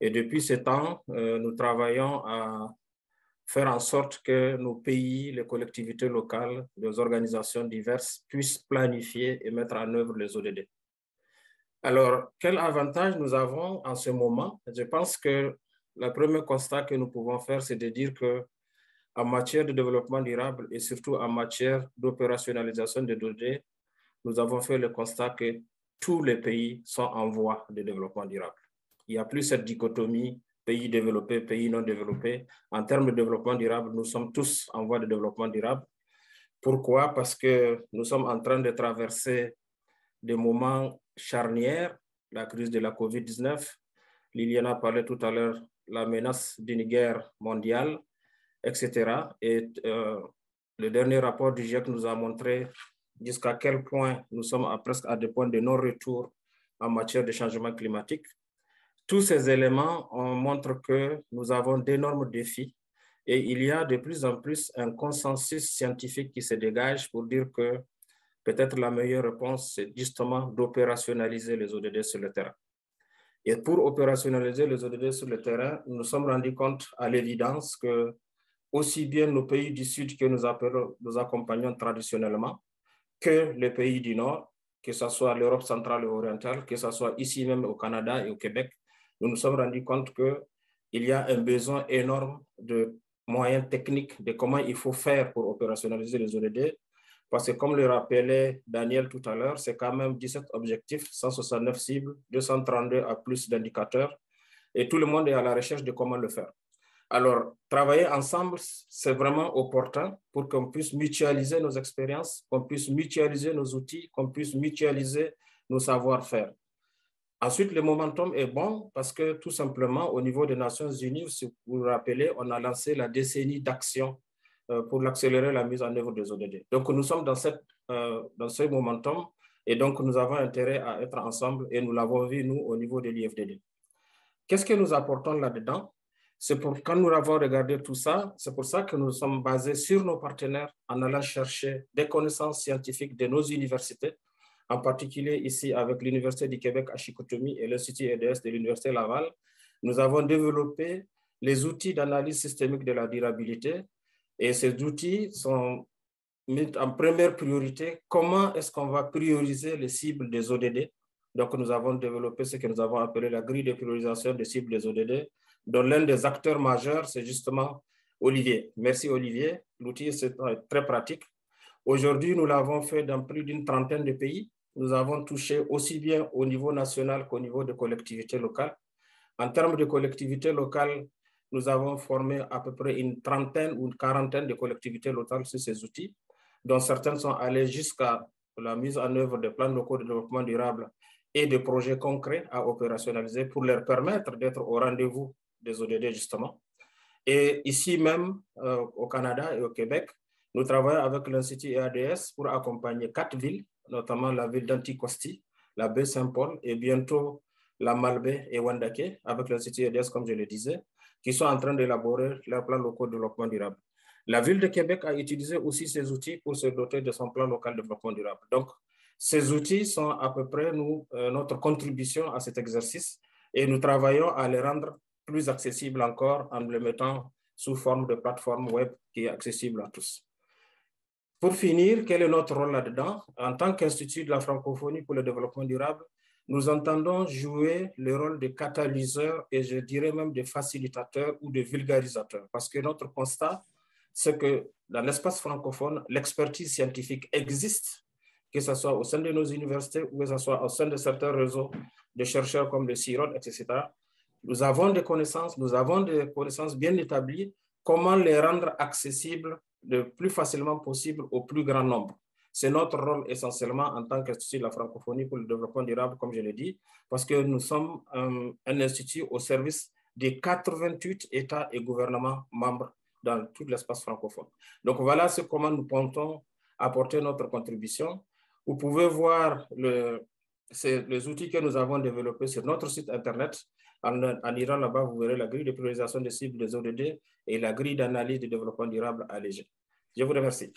Et depuis ce temps, nous travaillons à faire en sorte que nos pays, les collectivités locales, les organisations diverses puissent planifier et mettre en œuvre les ODD. Alors, quel avantage nous avons en ce moment? Je pense que le premier constat que nous pouvons faire, c'est de dire qu'en matière de développement durable et surtout en matière d'opérationnalisation des ODD, nous avons fait le constat que tous les pays sont en voie de développement durable. Il n'y a plus cette dichotomie pays développés, pays non développés. En termes de développement durable, nous sommes tous en voie de développement durable. Pourquoi? Parce que nous sommes en train de traverser des moments charnières, la crise de la COVID-19, Liliana parlait tout à l'heure, la menace d'une guerre mondiale, etc. Et le dernier rapport du GIEC nous a montré jusqu'à quel point nous sommes presque à des points de non-retour en matière de changement climatique. Tous ces éléments montrent que nous avons d'énormes défis et il y a de plus en plus un consensus scientifique qui se dégage pour dire que peut-être la meilleure réponse, c'est justement d'opérationnaliser les ODD sur le terrain. Et pour opérationnaliser les ODD sur le terrain, nous nous sommes rendus compte à l'évidence que aussi bien nos pays du Sud que nous accompagnons traditionnellement, que les pays du Nord, que ce soit l'Europe centrale et orientale, que ce soit ici même au Canada et au Québec, nous nous sommes rendus compte qu'il y a un besoin énorme de moyens techniques, de comment il faut faire pour opérationnaliser les ODD. Parce que comme le rappelait Daniel tout à l'heure, c'est quand même 17 objectifs, 169 cibles, 232 à plus d'indicateurs, et tout le monde est à la recherche de comment le faire. Alors, travailler ensemble, c'est vraiment opportun pour qu'on puisse mutualiser nos expériences, qu'on puisse mutualiser nos outils, qu'on puisse mutualiser nos savoir-faire. Ensuite, le momentum est bon parce que tout simplement, au niveau des Nations Unies, si vous vous rappelez, on a lancé la décennie d'action pour accélérer la mise en œuvre des ODD. Donc, nous sommes dans ce momentum et donc nous avons intérêt à être ensemble et nous l'avons vu, nous, au niveau de l'IFDD. Qu'est-ce que nous apportons là-dedans? Quand nous avons regardé tout ça, c'est pour ça que nous sommes basés sur nos partenaires en allant chercher des connaissances scientifiques de nos universités, en particulier ici avec l'Université du Québec à Chicoutimi et l'Institut EDS de l'Université Laval. Nous avons développé les outils d'analyse systémique de la durabilité et ces outils sont mis en première priorité. Comment est-ce qu'on va prioriser les cibles des ODD? Donc, nous avons développé ce que nous avons appelé la grille de priorisation des cibles des ODD, dont l'un des acteurs majeurs, c'est justement Olivier. Merci Olivier. L'outil est très pratique. Aujourd'hui, nous l'avons fait dans plus d'une trentaine de pays. Nous avons touché aussi bien au niveau national qu'au niveau des collectivités locales. En termes de collectivités locales, nous avons formé à peu près une trentaine ou une quarantaine de collectivités locales sur ces outils, dont certaines sont allées jusqu'à la mise en œuvre des plans locaux de développement durable et de projets concrets à opérationnaliser pour leur permettre d'être au rendez-vous des ODD, justement. Et ici même, au Canada et au Québec, nous travaillons avec l'Institut EADS pour accompagner 4 villes, notamment la ville d'Anticosti, la baie Saint-Paul et bientôt la Malbaie et Wendake, avec l'Institut EADS, comme je le disais, qui sont en train d'élaborer leurs plans locaux de développement durable. La ville de Québec a utilisé aussi ces outils pour se doter de son plan local de développement durable. Donc, ces outils sont à peu près notre contribution à cet exercice et nous travaillons à les rendre plus accessibles encore en les mettant sous forme de plateforme web qui est accessible à tous. Pour finir, quel est notre rôle là-dedans? En tant qu'Institut de la francophonie pour le développement durable, nous entendons jouer le rôle de catalyseur et je dirais même de facilitateur ou de vulgarisateur parce que notre constat, c'est que dans l'espace francophone, l'expertise scientifique existe, que ce soit au sein de nos universités ou que ce soit au sein de certains réseaux de chercheurs comme le CIROD, etc. Nous avons des connaissances bien établies, comment les rendre accessibles le plus facilement possible au plus grand nombre. C'est notre rôle essentiellement en tant qu'Institut de la francophonie pour le développement durable, comme je l'ai dit, parce que nous sommes un institut au service des 88 États et gouvernements membres dans tout l'espace francophone. Donc voilà comment nous comptons apporter notre contribution. Vous pouvez voir les outils que nous avons développés sur notre site Internet. En irant là-bas, vous verrez la grille de priorisation des cibles des ODD et la grille d'analyse de développement durable allégée. Je vous remercie.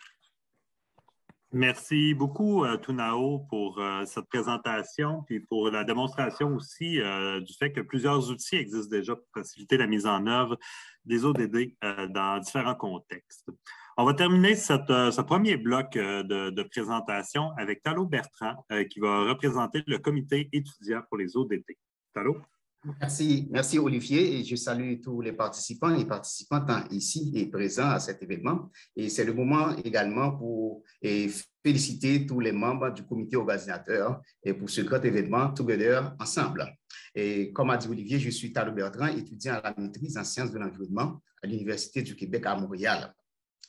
Merci beaucoup, Tunao, pour cette présentation et pour la démonstration aussi du fait que plusieurs outils existent déjà pour faciliter la mise en œuvre des ODD dans différents contextes. On va terminer ce premier bloc de présentation avec Talo Bertrand qui va représenter le comité étudiant pour les ODD. Talo? Merci Olivier et je salue tous les participants et participantes ici et présents à cet événement. Et c'est le moment également pour féliciter tous les membres du comité organisateur et pour ce grand événement Together Ensemble. Et comme a dit Olivier, je suis Talo Bertrand, étudiant à la maîtrise en sciences de l'environnement à l'Université du Québec à Montréal.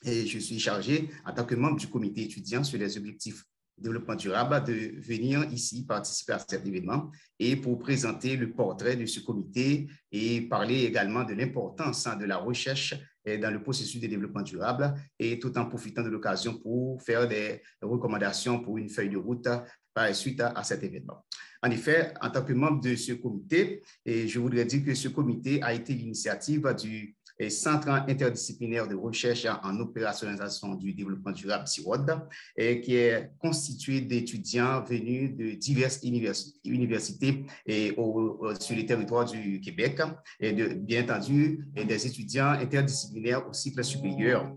Et je suis chargé en tant que membre du comité étudiant sur les objectifs développement durable de venir ici participer à cet événement et pour présenter le portrait de ce comité et parler également de l'importance de la recherche dans le processus de développement durable et tout en profitant de l'occasion pour faire des recommandations pour une feuille de route par la suite à cet événement. En effet, en tant que membre de ce comité, je voudrais dire que ce comité a été l'initiative du Centre interdisciplinaire de recherche en opérationnalisation du développement durable, CIROD, qui est constitué d'étudiants venus de diverses universités sur le territoire du Québec et bien entendu des étudiants interdisciplinaires au cycle supérieur.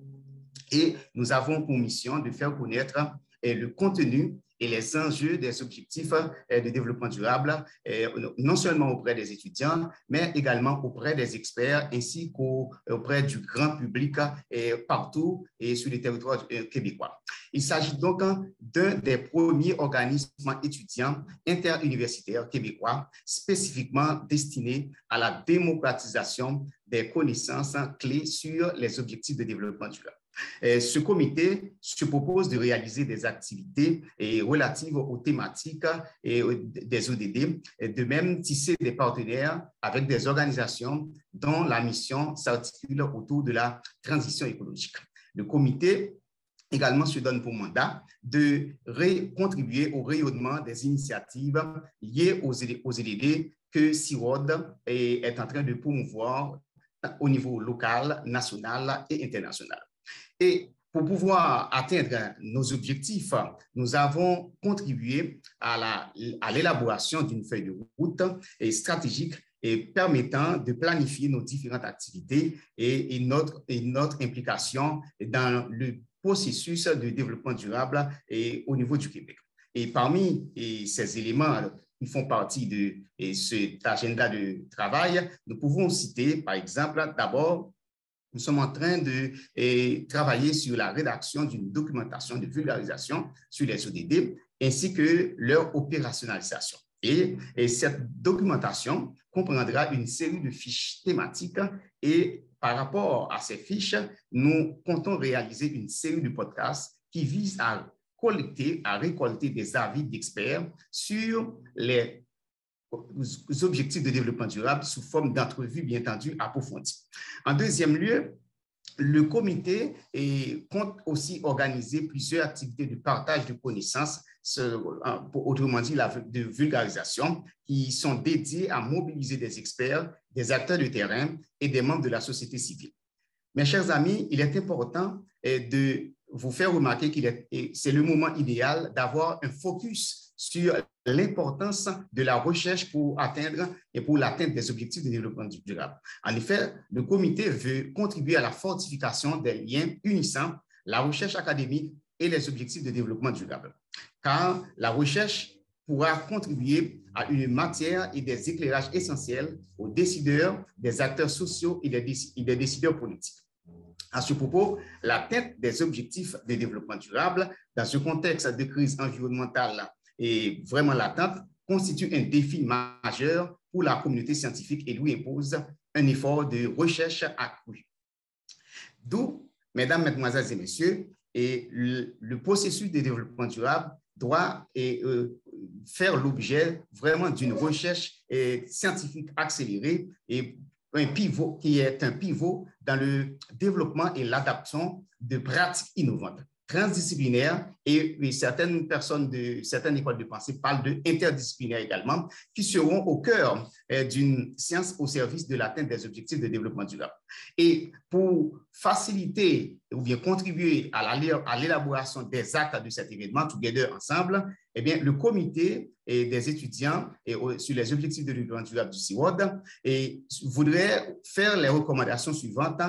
Et nous avons pour mission de faire connaître le contenu et les enjeux des objectifs de développement durable, non seulement auprès des étudiants, mais également auprès des experts ainsi qu'auprès du grand public partout et sur les territoires québécois. Il s'agit donc d'un des premiers organismes étudiants interuniversitaires québécois spécifiquement destinés à la démocratisation des connaissances clés sur les objectifs de développement durable. Ce comité se propose de réaliser des activités relatives aux thématiques des ODD, et de même tisser des partenaires avec des organisations dont la mission s'articule autour de la transition écologique. Le comité également se donne pour mandat de contribuer au rayonnement des initiatives liées aux ODD que CIROD est en train de promouvoir au niveau local, national et international. Et pour pouvoir atteindre nos objectifs, nous avons contribué à l'élaboration d'une feuille de route stratégique et permettant de planifier nos différentes activités et notre implication dans le processus de développement durable au niveau du Québec. Et parmi ces éléments qui font partie de cet agenda de travail, nous pouvons citer, par exemple, d'abord, nous sommes en train de travailler sur la rédaction d'une documentation de vulgarisation sur les ODD ainsi que leur opérationnalisation. Et cette documentation comprendra une série de fiches thématiques et par rapport à ces fiches, nous comptons réaliser une série de podcasts qui visent à récolter des avis d'experts sur les objectifs de développement durable sous forme d'entrevues, bien entendu, approfondies. En deuxième lieu, le comité compte aussi organiser plusieurs activités de partage de connaissances, autrement dit, de vulgarisation, qui sont dédiées à mobiliser des experts, des acteurs de terrain et des membres de la société civile. Mes chers amis, il est important de vous faire remarquer que c'est le moment idéal d'avoir un focus sur l'importance de la recherche pour l'atteinte des objectifs de développement durable. En effet, le comité veut contribuer à la fortification des liens unissant la recherche académique et les objectifs de développement durable, car la recherche pourra contribuer à une matière et des éclairages essentiels aux décideurs, des acteurs sociaux et des décideurs politiques. À ce propos, l'atteinte des objectifs de développement durable dans ce contexte de crise environnementale et vraiment latente constitue un défi majeur pour la communauté scientifique et lui impose un effort de recherche accru. D'où, mesdames, mesdemoiselles et messieurs, le processus de développement durable doit faire l'objet vraiment d'une recherche scientifique accélérée et un pivot qui est un pivot dans le développement et l'adaptation de pratiques innovantes, transdisciplinaires, et certaines personnes de certaines écoles de pensée parlent d'interdisciplinaires également, qui seront au cœur d'une science au service de l'atteinte des objectifs de développement durable. Et pour faciliter ou bien contribuer à l'élaboration des actes de cet événement, Together Ensemble, eh bien, le comité des étudiants sur les objectifs de développement durable du CIROD voudrait faire les recommandations suivantes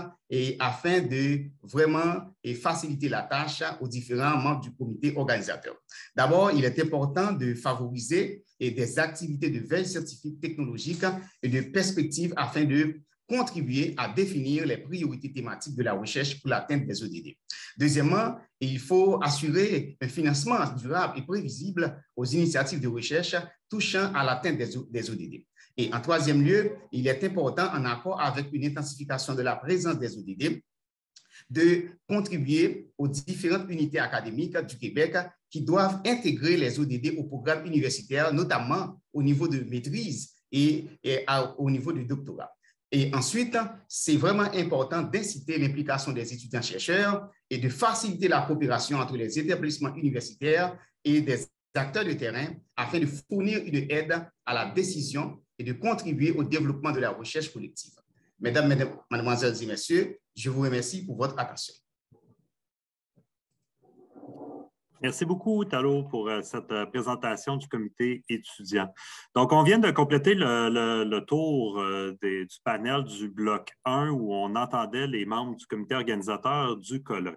afin de vraiment faciliter la tâche aux différents membres du comité organisateur. D'abord, il est important de favoriser des activités de veille scientifique, technologique et de perspective afin de contribuer à définir les priorités thématiques de la recherche pour l'atteinte des ODD. Deuxièmement, il faut assurer un financement durable et prévisible aux initiatives de recherche touchant à l'atteinte des ODD. Et en troisième lieu, il est important, en accord avec une intensification de la présence des ODD, de contribuer aux différentes unités académiques du Québec qui doivent intégrer les ODD au programme universitaire, notamment au niveau de maîtrise et au niveau du doctorat. Et ensuite, c'est vraiment important d'inciter l'implication des étudiants-chercheurs et de faciliter la coopération entre les établissements universitaires et des acteurs de terrain afin de fournir une aide à la décision et de contribuer au développement de la recherche collective. Mesdames, Mesdemoiselles et Messieurs, je vous remercie pour votre attention. Merci beaucoup, Talo, pour cette présentation du comité étudiant. Donc, on vient de compléter le tour du panel du bloc 1 où on entendait les membres du comité organisateur du colloque.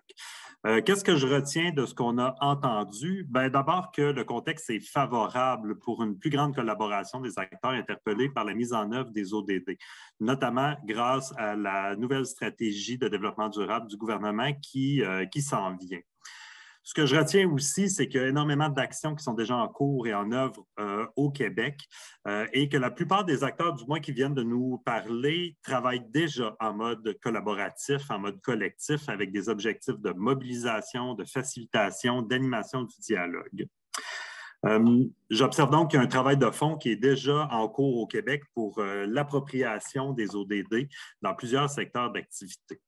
Qu'est-ce que je retiens de ce qu'on a entendu? Bien, d'abord que le contexte est favorable pour une plus grande collaboration des acteurs interpellés par la mise en œuvre des ODD, notamment grâce à la nouvelle stratégie de développement durable du gouvernement qui s'en vient. Ce que je retiens aussi, c'est qu'il y a énormément d'actions qui sont déjà en cours et en œuvre au Québec et que la plupart des acteurs, du moins qui viennent de nous parler, travaillent déjà en mode collaboratif, en mode collectif, avec des objectifs de mobilisation, de facilitation, d'animation du dialogue. J'observe donc qu'il y a un travail de fond qui est déjà en cours au Québec pour l'appropriation des ODD dans plusieurs secteurs d'activité.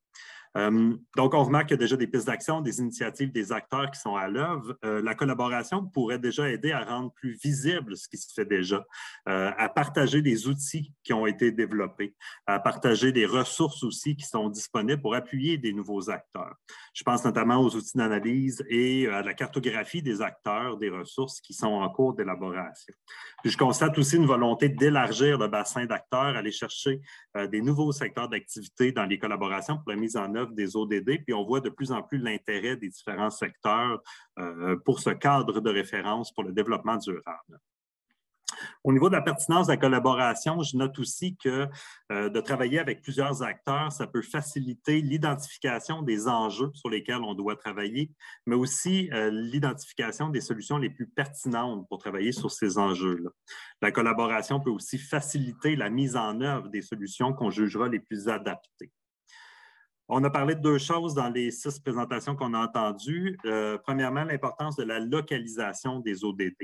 Donc, on remarque qu'il y a déjà des pistes d'action, des initiatives des acteurs qui sont à l'œuvre. La collaboration pourrait déjà aider à rendre plus visible ce qui se fait déjà, à partager des outils qui ont été développés, à partager des ressources aussi qui sont disponibles pour appuyer des nouveaux acteurs. Je pense notamment aux outils d'analyse et à la cartographie des acteurs, des ressources qui sont en cours d'élaboration. Puis, je constate aussi une volonté d'élargir le bassin d'acteurs, aller chercher des nouveaux secteurs d'activité dans les collaborations pour la mise en œuvre des ODD, puis on voit de plus en plus l'intérêt des différents secteurs pour ce cadre de référence pour le développement durable. Au niveau de la pertinence de la collaboration, je note aussi que de travailler avec plusieurs acteurs, ça peut faciliter l'identification des enjeux sur lesquels on doit travailler, mais aussi l'identification des solutions les plus pertinentes pour travailler sur ces enjeux-là. La collaboration peut aussi faciliter la mise en œuvre des solutions qu'on jugera les plus adaptées. On a parlé de deux choses dans les 6 présentations qu'on a entendues. Premièrement, l'importance de la localisation des ODD.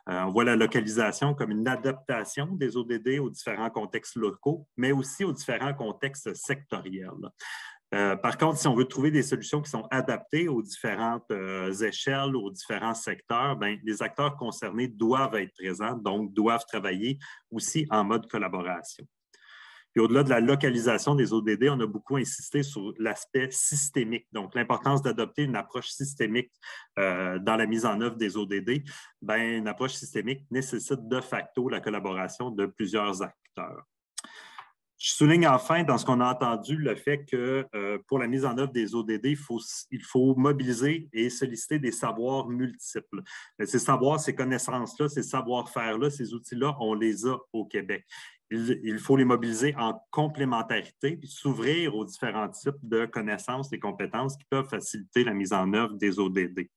On voit la localisation comme une adaptation des ODD aux différents contextes locaux, mais aussi aux différents contextes sectoriels. Par contre, si on veut trouver des solutions qui sont adaptées aux différentes échelles, aux différents secteurs, bien, les acteurs concernés doivent être présents, donc doivent travailler aussi en mode collaboration. Puis au-delà de la localisation des ODD, on a beaucoup insisté sur l'aspect systémique, donc l'importance d'adopter une approche systémique dans la mise en œuvre des ODD. Bien, une approche systémique nécessite de facto la collaboration de plusieurs acteurs. Je souligne enfin, dans ce qu'on a entendu, le fait que pour la mise en œuvre des ODD, il faut mobiliser et solliciter des savoirs multiples. Ces savoirs, ces connaissances-là, ces savoir-faire-là, ces outils-là, on les a au Québec. Il faut les mobiliser en complémentarité puis s'ouvrir aux différents types de connaissances et compétences qui peuvent faciliter la mise en œuvre des ODD.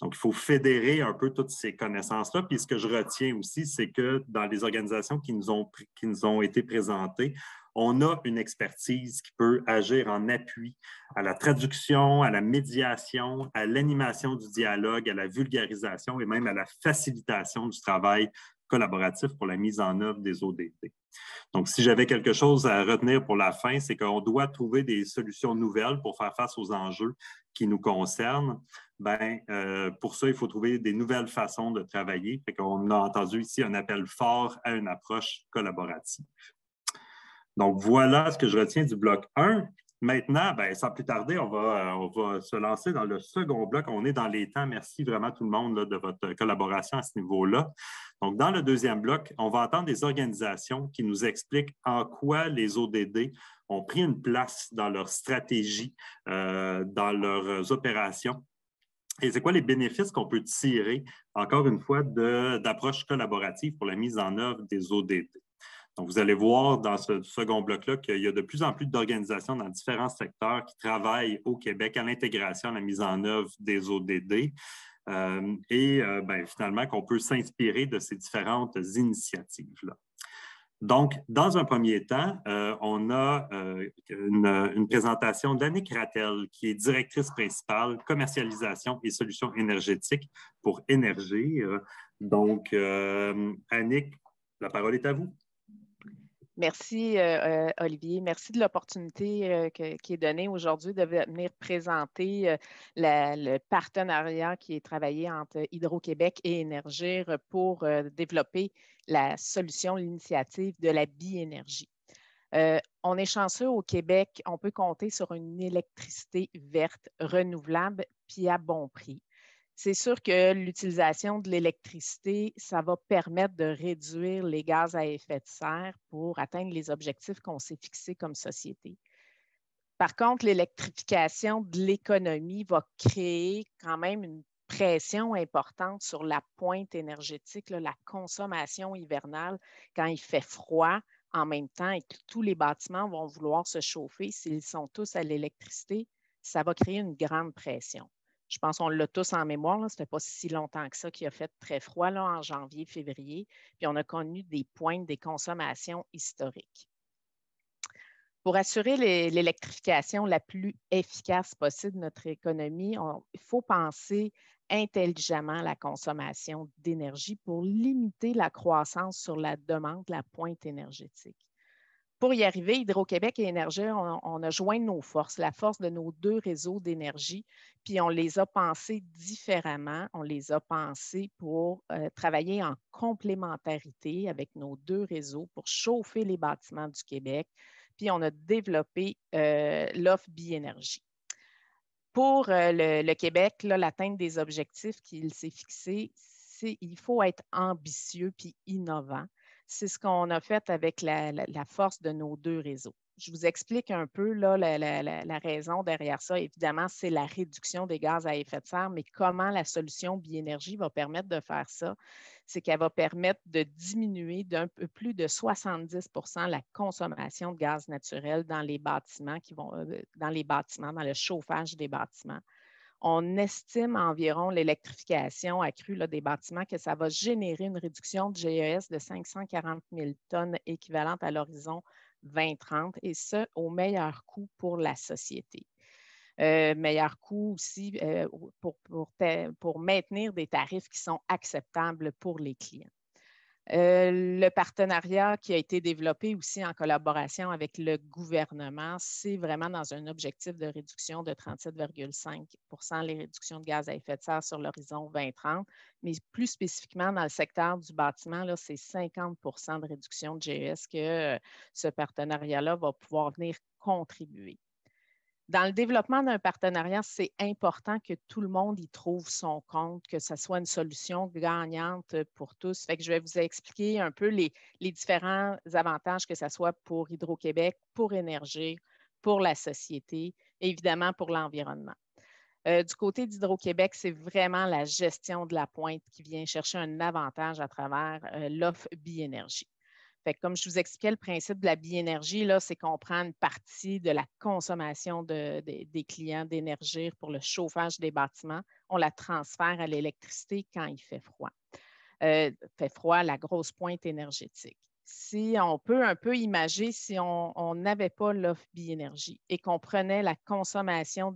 Donc, il faut fédérer un peu toutes ces connaissances-là. Puis, ce que je retiens aussi, c'est que dans les organisations qui nous ont été présentées, on a une expertise qui peut agir en appui à la traduction, à la médiation, à l'animation du dialogue, à la vulgarisation et même à la facilitation du travail collaboratif pour la mise en œuvre des ODD. Donc, si j'avais quelque chose à retenir pour la fin, c'est qu'on doit trouver des solutions nouvelles pour faire face aux enjeux qui nous concernent. Bien, pour ça, il faut trouver des nouvelles façons de travailler. On a entendu ici un appel fort à une approche collaborative. Donc, voilà ce que je retiens du bloc 1. Maintenant, bien, sans plus tarder, on va se lancer dans le second bloc. On est dans les temps. Merci vraiment tout le monde là, de votre collaboration à ce niveau-là. Donc, dans le deuxième bloc, on va entendre des organisations qui nous expliquent en quoi les ODD ont pris une place dans leur stratégie, dans leurs opérations. Et c'est quoi les bénéfices qu'on peut tirer, encore une fois, d'approches collaboratives pour la mise en œuvre des ODD. Donc, vous allez voir dans ce second bloc-là qu'il y a de plus en plus d'organisations dans différents secteurs qui travaillent au Québec à l'intégration, à la mise en œuvre des ODD bien, finalement, qu'on peut s'inspirer de ces différentes initiatives-là. Donc, dans un premier temps, on a une présentation d'Annick Rattel, qui est directrice principale commercialisation et solutions énergétiques pour Énergir. Donc, Annick, la parole est à vous. Merci, Olivier. Merci de l'opportunité qui est donnée aujourd'hui de venir présenter le partenariat qui est travaillé entre Hydro-Québec et Énergir pour développer la solution, l'initiative de la biénergie. On est chanceux au Québec, on peut compter sur une électricité verte, renouvelable, puis à bon prix. C'est sûr que l'utilisation de l'électricité, ça va permettre de réduire les gaz à effet de serre pour atteindre les objectifs qu'on s'est fixés comme société. Par contre, l'électrification de l'économie va créer quand même une pression importante sur la pointe énergétique, là, la consommation hivernale quand il fait froid en même temps et que tous les bâtiments vont vouloir se chauffer. S'ils sont tous à l'électricité, ça va créer une grande pression. Je pense qu'on l'a tous en mémoire. Ça ne fait pas si longtemps que ça qu'il a fait très froid là, en janvier, février. Puis on a connu des pointes des consommations historiques. Pour assurer l'électrification la plus efficace possible de notre économie, il faut penser intelligemment la consommation d'énergie pour limiter la croissance sur la demande de la pointe énergétique. Pour y arriver, Hydro-Québec et Énergir, on a joint nos forces, la force de nos deux réseaux d'énergie, puis on les a pensés différemment. On les a pensés pour travailler en complémentarité avec nos deux réseaux pour chauffer les bâtiments du Québec. Puis on a développé l'offre Biénergie. Pour le Québec, l'atteinte des objectifs qu'il s'est fixés, il faut être ambitieux puis innovant. C'est ce qu'on a fait avec la force de nos deux réseaux. Je vous explique un peu là, la raison derrière ça. Évidemment, c'est la réduction des gaz à effet de serre, mais comment la solution Biénergie va permettre de faire ça? C'est qu'elle va permettre de diminuer d'un peu plus de 70 % la consommation de gaz naturel dans les bâtiments, dans le chauffage des bâtiments. On estime environ l'électrification accrue là, des bâtiments que ça va générer une réduction de GES de 540 000 tonnes équivalentes à l'horizon 2030 et ce, au meilleur coût pour la société. Meilleur coût aussi pour maintenir des tarifs qui sont acceptables pour les clients. Le partenariat qui a été développé aussi en collaboration avec le gouvernement, c'est vraiment dans un objectif de réduction de 37,5 % les réductions de gaz à effet de serre sur l'horizon 2030, mais plus spécifiquement dans le secteur du bâtiment, c'est 50 % de réduction de GES que ce partenariat-là va pouvoir venir contribuer. Dans le développement d'un partenariat, c'est important que tout le monde y trouve son compte, que ce soit une solution gagnante pour tous. Fait que je vais vous expliquer un peu les différents avantages, que ce soit pour Hydro-Québec, pour Énergir, pour la société et évidemment pour l'environnement. Du côté d'Hydro-Québec, c'est vraiment la gestion de la pointe qui vient chercher un avantage à travers l'offre Biénergie. Fait que comme je vous expliquais, le principe de la biénergie, c'est qu'on prend une partie de la consommation des clients d'Énergir pour le chauffage des bâtiments. On la transfère à l'électricité quand il fait froid. Fait froid, la grosse pointe énergétique. Si on peut un peu imaginer si on n'avait pas l'offre Biénergie et qu'on prenait la consommation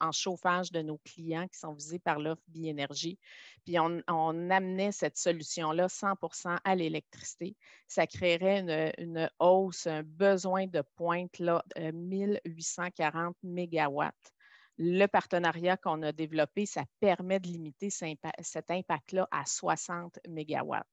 en chauffage de nos clients qui sont visés par l'offre Biénergie, puis on amenait cette solution-là 100 % à l'électricité, ça créerait une hausse, un besoin de pointe là, 1840 mégawatts. Le partenariat qu'on a développé, ça permet de limiter cet impact-là à 60 mégawatts.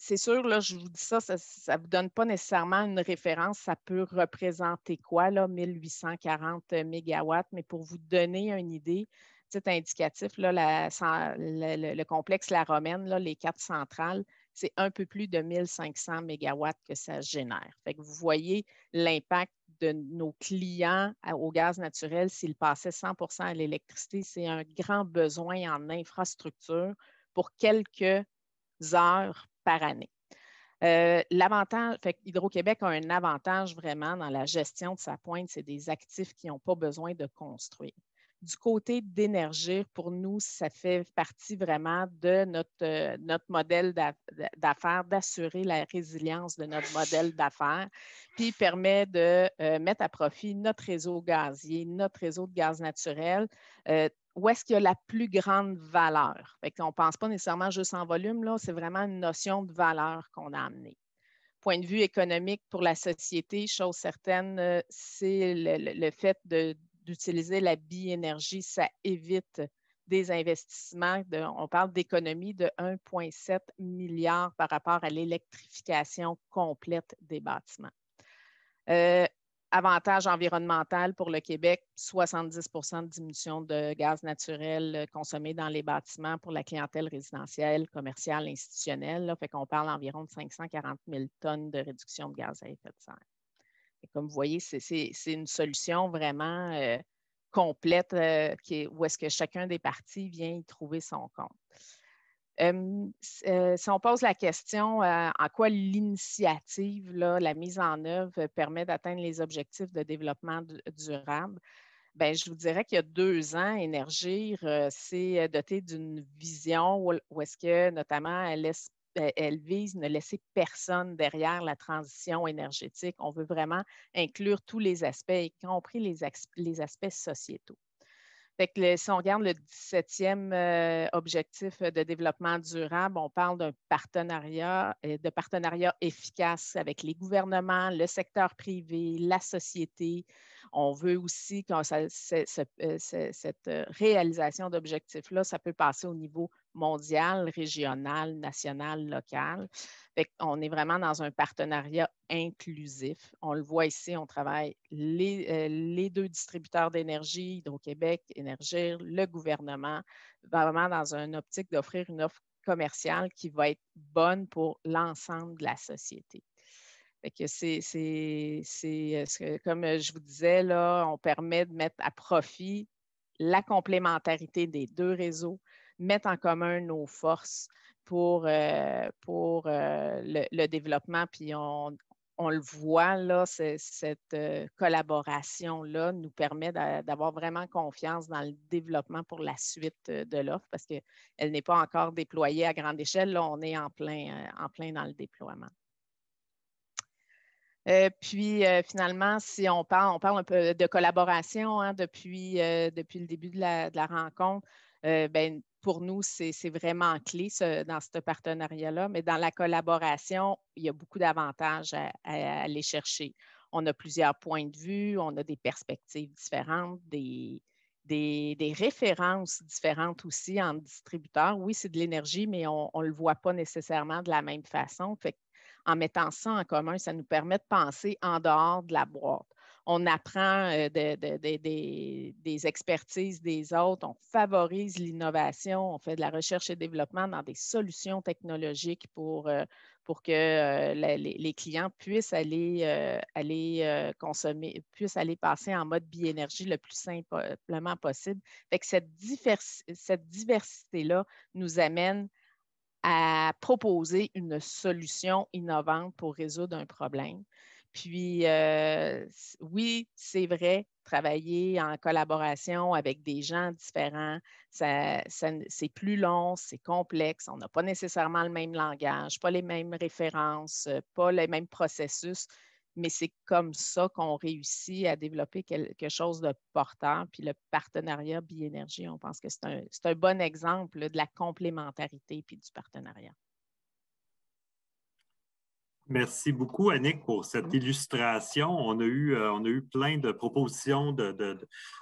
C'est sûr, là, je vous dis ça ne vous donne pas nécessairement une référence. Ça peut représenter quoi, là, 1840 mégawatts, mais pour vous donner une idée, petit indicatif, là, le complexe La Romaine, là, les 4 centrales, c'est un peu plus de 1500 mégawatts que ça génère. Fait que vous voyez l'impact de nos clients au gaz naturel s'ils passaient 100 % à l'électricité. C'est un grand besoin en infrastructure pour quelques heures par année. L'avantage, Hydro-Québec a un avantage vraiment dans la gestion de sa pointe, c'est des actifs qui n'ont pas besoin de construire. Du côté d'Énergir, pour nous, ça fait partie vraiment de notre modèle d'affaires, d'assurer la résilience de notre modèle d'affaires, puis permet de mettre à profit notre réseau gazier, notre réseau de gaz naturel, où est-ce qu'il y a la plus grande valeur. On ne pense pas nécessairement juste en volume, là, c'est vraiment une notion de valeur qu'on a amenée. Point de vue économique pour la société, chose certaine, c'est le fait d'utiliser la biénergie, ça évite des investissements, on parle d'économie de 1,7 milliard par rapport à l'électrification complète des bâtiments. Avantage environnemental pour le Québec, 70 % de diminution de gaz naturel consommé dans les bâtiments pour la clientèle résidentielle, commerciale, institutionnelle. Là, fait qu'on parle environ de 540 000 tonnes de réduction de gaz à effet de serre. Et comme vous voyez, c'est une solution vraiment complète où est-ce que chacun des parties vient y trouver son compte. Si on pose la question en quoi l'initiative, la mise en œuvre permet d'atteindre les objectifs de développement durable, Bien, je vous dirais qu'il y a 2 ans, Énergir s'est doté d'une vision où est-ce que, notamment, elle vise ne laisser personne derrière la transition énergétique. On veut vraiment inclure tous les aspects, y compris les aspects sociétaux. Fait que si on regarde le 17e objectif de développement durable, on parle de partenariat efficace avec les gouvernements, le secteur privé, la société. On veut aussi que cette réalisation d'objectifs-là, ça peut passer au niveau mondial, régional, national, local. On est vraiment dans un partenariat inclusif. On le voit ici, on travaille les 2 distributeurs d'énergie, Hydro-Québec, Énergir, le gouvernement, vraiment dans une optique d'offrir une offre commerciale qui va être bonne pour l'ensemble de la société. Comme je vous disais, là, on permet de mettre à profit la complémentarité des 2 réseaux, mettre en commun nos forces pour le développement. Puis on le voit, là, cette collaboration-là nous permet d'avoir vraiment confiance dans le développement pour la suite de l'offre parce qu'elle n'est pas encore déployée à grande échelle. Là, on est en plein dans le déploiement. Finalement, si on parle un peu de collaboration depuis le début de la rencontre, pour nous, c'est vraiment clé dans ce partenariat-là. Mais dans la collaboration, il y a beaucoup d'avantages à aller chercher. On a plusieurs points de vue, on a des perspectives différentes, des références différentes aussi entre distributeurs. Oui, c'est de l'énergie, mais on ne le voit pas nécessairement de la même façon. En mettant ça en commun, ça nous permet de penser en dehors de la boîte. On apprend des expertises des autres, on favorise l'innovation, on fait de la recherche et développement dans des solutions technologiques pour que les clients puissent aller consommer, puissent aller passer en mode biénergie le plus simplement possible. Fait que cette diversité-là nous amène à proposer une solution innovante pour résoudre un problème. Puis, oui, c'est vrai, travailler en collaboration avec des gens différents, c'est plus long, c'est complexe, on n'a pas nécessairement le même langage, pas les mêmes références, pas les mêmes processus, mais c'est comme ça qu'on réussit à développer quelque chose de porteur. Puis le partenariat Biénergie, on pense que c'est un bon exemple là, de la complémentarité puis du partenariat. Merci beaucoup, Annick, pour cette illustration. On a eu plein de propositions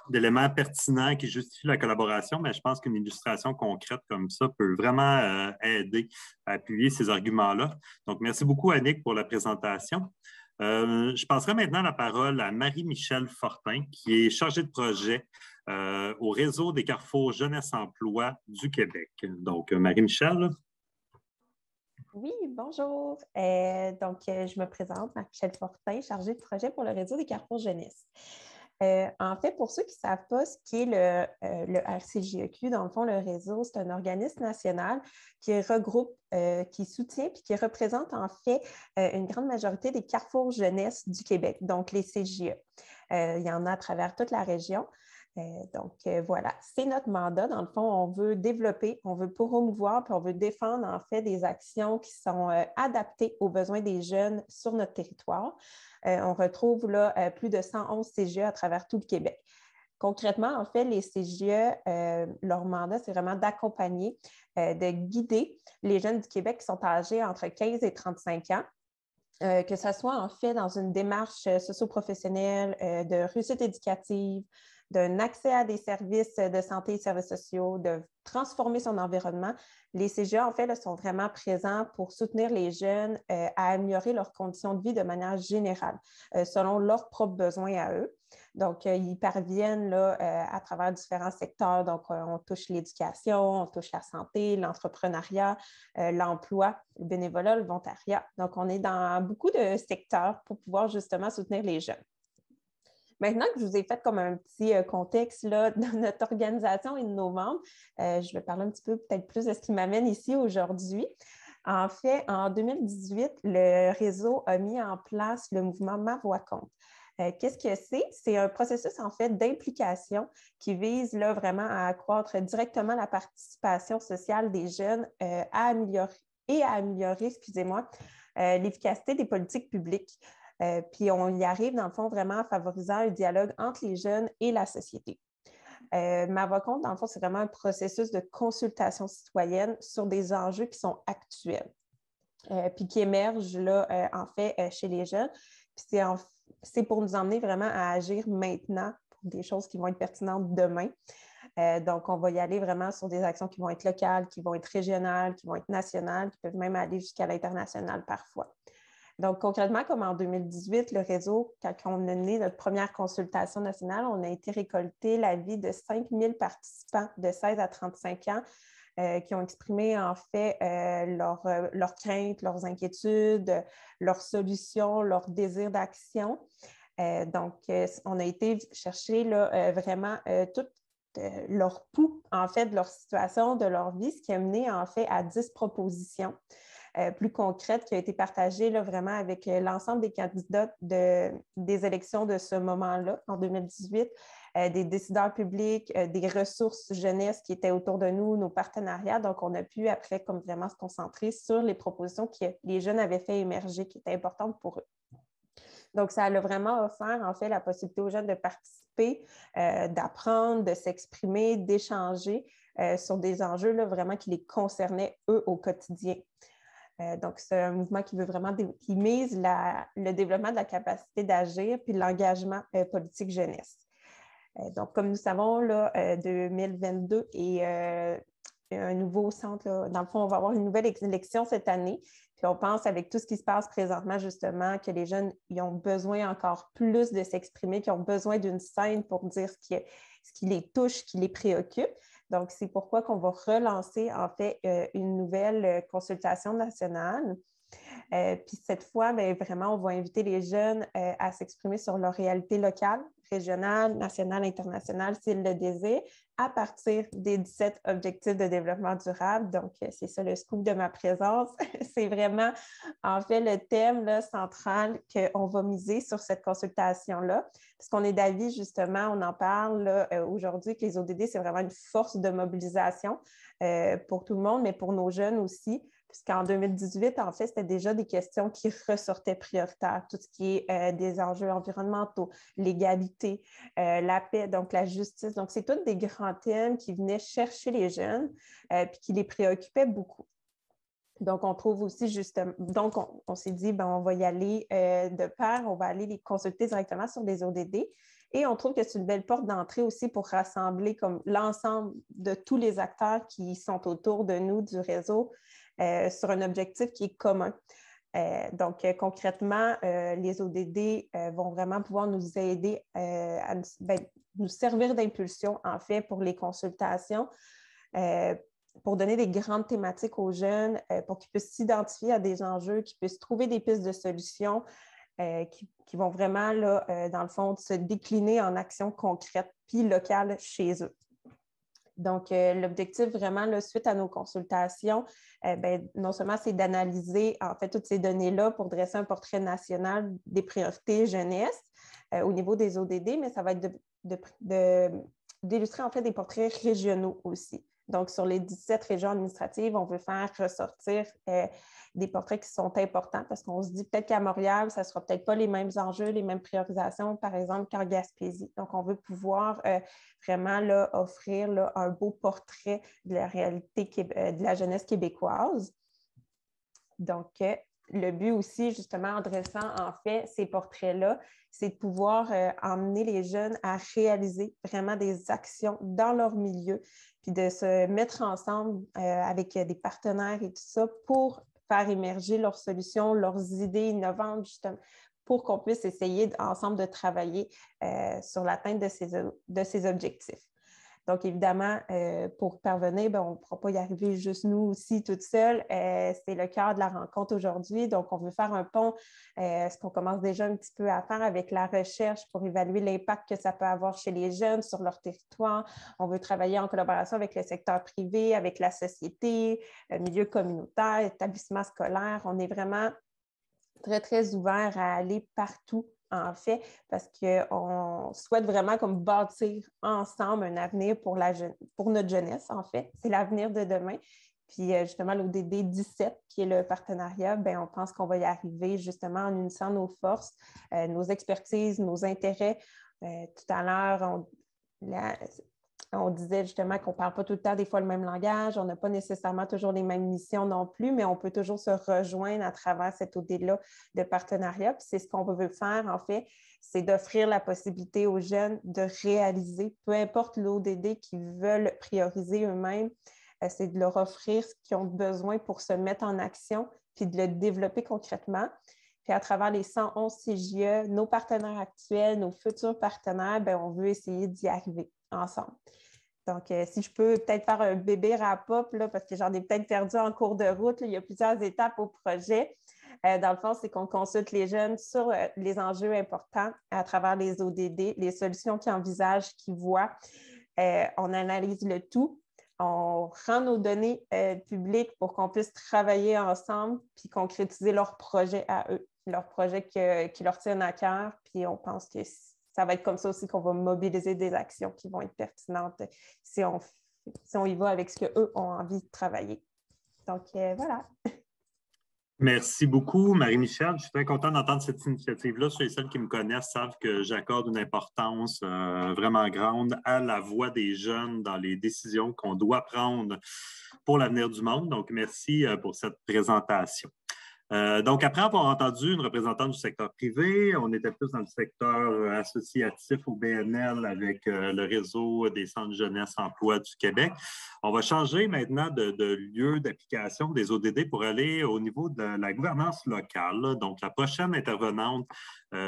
d'éléments pertinents qui justifient la collaboration, mais je pense qu'une illustration concrète comme ça peut vraiment aider à appuyer ces arguments-là. Donc, merci beaucoup, Annick, pour la présentation. Je passerai maintenant la parole à Marie-Michelle Fortin, qui est chargée de projet au réseau des carrefours Jeunesse Emploi du Québec. Donc, Marie-Michelle. Oui, bonjour. Je me présente, Marie-Michelle Fortin, chargée de projet pour le réseau des carrefours jeunesse. En fait, pour ceux qui ne savent pas ce qu'est le RCJEQ, dans le fond, le réseau, c'est un organisme national qui regroupe, qui soutient puis qui représente en fait une grande majorité des carrefours jeunesse du Québec, donc les CJE. Il y en a à travers toute la région. Voilà, c'est notre mandat. Dans le fond, on veut développer, on veut promouvoir, puis on veut défendre en fait des actions qui sont adaptées aux besoins des jeunes sur notre territoire. On retrouve là plus de 111 CGE à travers tout le Québec. Concrètement, en fait, les CGE, leur mandat, c'est vraiment d'accompagner, de guider les jeunes du Québec qui sont âgés entre 15 et 35 ans. Que ce soit en fait dans une démarche socio-professionnelle, de réussite éducative, d'un accès à des services de santé et services sociaux, de transformer son environnement. Les CGE, en fait, là, sont vraiment présents pour soutenir les jeunes à améliorer leurs conditions de vie de manière générale, selon leurs propres besoins à eux. Donc, ils parviennent là, à travers différents secteurs. Donc, on touche l'éducation, on touche la santé, l'entrepreneuriat, l'emploi, le bénévolat, le volontariat. Donc, on est dans beaucoup de secteurs pour pouvoir justement soutenir les jeunes. Maintenant que je vous ai fait comme un petit contexte là, de notre organisation et de nos membres, je vais parler un petit peu peut-être plus de ce qui m'amène ici aujourd'hui. En fait, en 2018, le réseau a mis en place le mouvement Ma Voix compte. Qu'est-ce que c'est? C'est un processus, en fait, d'implication qui vise là, vraiment à accroître directement la participation sociale des jeunes à améliorer, excusez-moi, l'efficacité des politiques publiques. Puis on y arrive, dans le fond, vraiment en favorisant un dialogue entre les jeunes et la société. Ma voix-compte, dans le fond, c'est vraiment un processus de consultation citoyenne sur des enjeux qui sont actuels, puis qui émergent, là, en fait, chez les jeunes. Puis c'est pour nous emmener vraiment à agir maintenant pour des choses qui vont être pertinentes demain. Donc, on va y aller vraiment sur des actions qui vont être locales, qui vont être régionales, qui vont être nationales, qui peuvent même aller jusqu'à l'international parfois. Donc, concrètement, comme en 2018, le réseau, quand on a mené notre première consultation nationale, on a été récolter l'avis de 5000 participants de 16 à 35 ans qui ont exprimé en fait leurs craintes, leurs inquiétudes, leurs solutions, leurs désirs d'action. Donc, on a été chercher là, vraiment tout leur pouls, en fait, de leur situation, de leur vie, ce qui a mené en fait à 10 propositions plus concrètes qui ont été partagées là, vraiment avec l'ensemble des candidats des élections de ce moment-là, en 2018, des décideurs publics, des ressources jeunesse qui étaient autour de nous, nos partenariats. Donc, on a pu après comme vraiment se concentrer sur les propositions que les jeunes avaient fait émerger, qui étaient importantes pour eux. Donc, ça a vraiment offert, en fait, la possibilité aux jeunes de participer, d'apprendre, de s'exprimer, d'échanger sur des enjeux là, vraiment qui les concernaient, eux, au quotidien. Donc, c'est un mouvement qui veut vraiment qui mise le développement de la capacité d'agir puis l'engagement politique jeunesse. Donc, comme nous savons, là, 2022 est un nouveau centre. Là. Dans le fond, on va avoir une nouvelle élection cette année. Puis on pense, avec tout ce qui se passe présentement, justement, que les jeunes ils ont besoin encore plus de s'exprimer, qu'ils ont besoin d'une scène pour dire ce qui les touche, ce qui les préoccupe. Donc, c'est pourquoi qu'on va relancer, en fait, une nouvelle consultation nationale. Puis cette fois, bien, vraiment, on va inviter les jeunes à s'exprimer sur leur réalité locale, régionale, nationale, internationale, s'ils le désirent, à partir des 17 objectifs de développement durable. Donc, c'est ça le scoop de ma présence. C'est vraiment, en fait, le thème là, central qu'on va miser sur cette consultation-là. Parce qu'on est d'avis, justement, on en parle là, aujourd'hui, que les ODD, c'est vraiment une force de mobilisation pour tout le monde, mais pour nos jeunes aussi. Puisqu'en 2018, en fait, c'était déjà des questions qui ressortaient prioritaires, tout ce qui est des enjeux environnementaux, l'égalité, la paix, donc la justice. Donc, c'est tous des grands thèmes qui venaient chercher les jeunes puis qui les préoccupaient beaucoup. Donc, on trouve aussi justement, donc on s'est dit, ben, on va y aller de pair, on va aller les consulter directement sur les ODD. Et on trouve que c'est une belle porte d'entrée aussi pour rassembler comme l'ensemble de tous les acteurs qui sont autour de nous, du réseau, sur un objectif qui est commun. Donc, concrètement, les ODD vont vraiment pouvoir nous aider à nous servir d'impulsion, en fait, pour les consultations, pour donner des grandes thématiques aux jeunes, pour qu'ils puissent s'identifier à des enjeux, qu'ils puissent trouver des pistes de solutions qui vont vraiment, là, dans le fond, se décliner en actions concrètes puis locales chez eux. Donc, l'objectif vraiment, là, suite à nos consultations, non seulement c'est d'analyser en fait toutes ces données-là pour dresser un portrait national des priorités jeunesse au niveau des ODD, mais ça va être d'illustrer en fait des portraits régionaux aussi. Donc, sur les 17 régions administratives, on veut faire ressortir des portraits qui sont importants parce qu'on se dit peut-être qu'à Montréal, ça ne sera peut-être pas les mêmes enjeux, les mêmes priorisations, par exemple, qu'en Gaspésie. Donc, on veut pouvoir vraiment là, offrir là, un beau portrait de la réalité de la jeunesse québécoise. Donc, le but aussi, justement, en dressant en fait ces portraits-là, c'est de pouvoir emmener les jeunes à réaliser vraiment des actions dans leur milieu, puis de se mettre ensemble avec des partenaires et tout ça pour faire émerger leurs solutions, leurs idées innovantes, justement, pour qu'on puisse essayer ensemble de travailler sur l'atteinte de ces objectifs. Donc, évidemment, pour parvenir, on ne pourra pas y arriver juste nous aussi toutes seules. C'est le cœur de la rencontre aujourd'hui. Donc, on veut faire un pont, ce qu'on commence déjà un petit peu à faire avec la recherche pour évaluer l'impact que ça peut avoir chez les jeunes sur leur territoire. On veut travailler en collaboration avec le secteur privé, avec la société, milieu communautaire, établissement scolaire. On est vraiment très, très ouvert à aller partout en fait, parce qu'on souhaite vraiment comme bâtir ensemble un avenir pour notre jeunesse, en fait. C'est l'avenir de demain. Puis justement, l'ODD 17, qui est le partenariat, bien, on pense qu'on va y arriver justement en unissant nos forces, nos expertises, nos intérêts. Tout à l'heure, on disait justement qu'on ne parle pas tout le temps des fois le même langage, on n'a pas nécessairement toujours les mêmes missions non plus, mais on peut toujours se rejoindre à travers cet ODD-là de partenariat. Puis c'est ce qu'on veut faire, en fait, c'est d'offrir la possibilité aux jeunes de réaliser, peu importe l'ODD qu'ils veulent prioriser eux-mêmes, c'est de leur offrir ce qu'ils ont besoin pour se mettre en action, puis de le développer concrètement. Puis à travers les 111 CJE, nos partenaires actuels, nos futurs partenaires, bien, on veut essayer d'y arriver ensemble. Donc, si je peux peut-être faire un bébé wrap-up, parce que j'en ai peut-être perdu en cours de route, là, il y a plusieurs étapes au projet. Dans le fond, c'est qu'on consulte les jeunes sur les enjeux importants à travers les ODD, les solutions qu'ils envisagent, qu'ils voient. On analyse le tout. On rend nos données publiques pour qu'on puisse travailler ensemble puis concrétiser leurs projets à eux, leurs projets qui leur tiennent à cœur. Puis on pense que ça va être comme ça aussi qu'on va mobiliser des actions qui vont être pertinentes si on y va avec ce qu'eux ont envie de travailler. Donc, voilà. Merci beaucoup, Marie-Michel. Je suis très content d'entendre cette initiative-là. Ceux et celles qui me connaissent savent que j'accorde une importance vraiment grande à la voix des jeunes dans les décisions qu'on doit prendre pour l'avenir du monde. Donc, merci pour cette présentation. Donc, après avoir entendu une représentante du secteur privé, on était plus dans le secteur associatif au BNL avec le réseau des centres jeunesse emploi du Québec. On va changer maintenant de lieu d'application des ODD pour aller au niveau de la gouvernance locale. Donc, la prochaine intervenante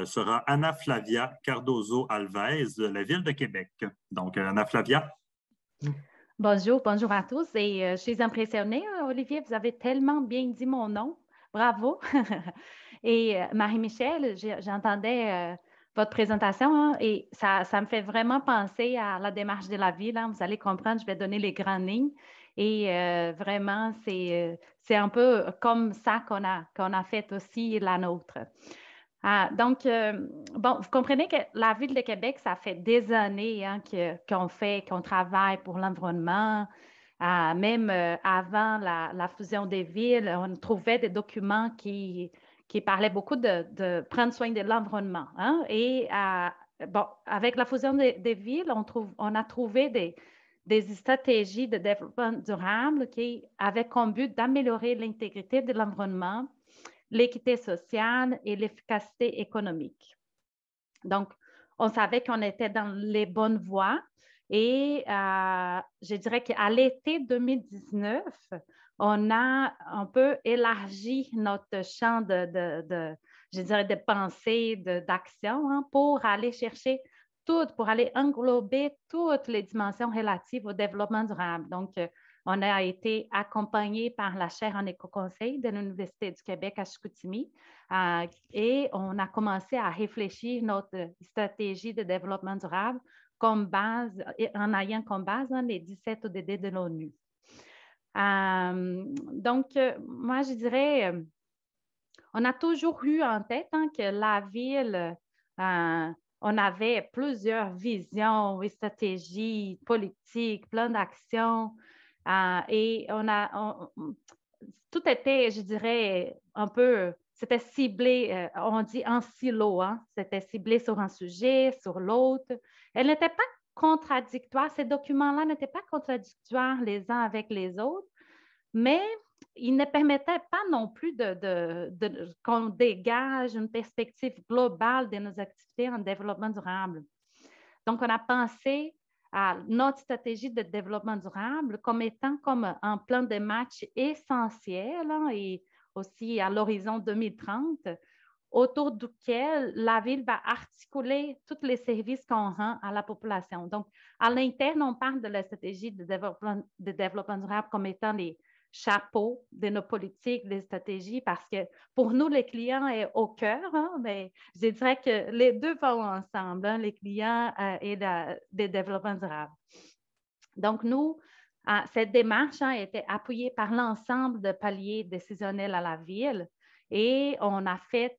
sera Anna Flavia Cardozo-Alves de la Ville de Québec. Donc, Anna Flavia. Bonjour à tous. Et je suis impressionnée, Olivier, vous avez tellement bien dit mon nom. Bravo. Et Marie-Michel, j'entendais votre présentation et ça me fait vraiment penser à la démarche de la ville. Vous allez comprendre, je vais donner les grandes lignes. Et vraiment, c'est un peu comme ça qu'on a fait aussi la nôtre. Donc, bon, vous comprenez que la Ville de Québec, ça fait des années qu'on travaille pour l'environnement. Même avant la fusion des villes, on trouvait des documents qui parlaient beaucoup de prendre soin de l'environnement. Et bon, avec la fusion des villes, on a trouvé des stratégies de développement durable qui avaient comme but d'améliorer l'intégrité de l'environnement, l'équité sociale et l'efficacité économique. Donc, on savait qu'on était dans les bonnes voies. Et je dirais qu'à l'été 2019, on a un peu élargi notre champ de pensée, d'action pour aller chercher pour aller englober toutes les dimensions relatives au développement durable. Donc, on a été accompagné par la chaire en éco-conseil de l'Université du Québec à Chicoutimi et on a commencé à réfléchir notre stratégie de développement durable comme base, en ayant comme base les 17 ODD de l'ONU. Donc, moi, je dirais, on a toujours eu en tête que la ville, on avait plusieurs visions et stratégies politiques, plans d'action, et tout était, je dirais, un peu, c'était ciblé, on dit en silo, c'était ciblé sur un sujet, sur l'autre. Elle n'était pas contradictoire, ces documents-là n'étaient pas contradictoires les uns avec les autres, mais ils ne permettaient pas non plus qu'on dégage une perspective globale de nos activités en développement durable. Donc, on a pensé à notre stratégie de développement durable comme étant comme un plan de match essentiel et aussi à l'horizon 2030, autour duquel la ville va articuler tous les services qu'on rend à la population. Donc, à l'interne, on parle de la stratégie de développement durable comme étant les chapeaux de nos politiques, des stratégies, parce que pour nous, les clients est au cœur, mais je dirais que les deux vont ensemble, les clients et le développement durable. Donc, nous, cette démarche a été appuyée par l'ensemble de paliers décisionnels à la ville et on a fait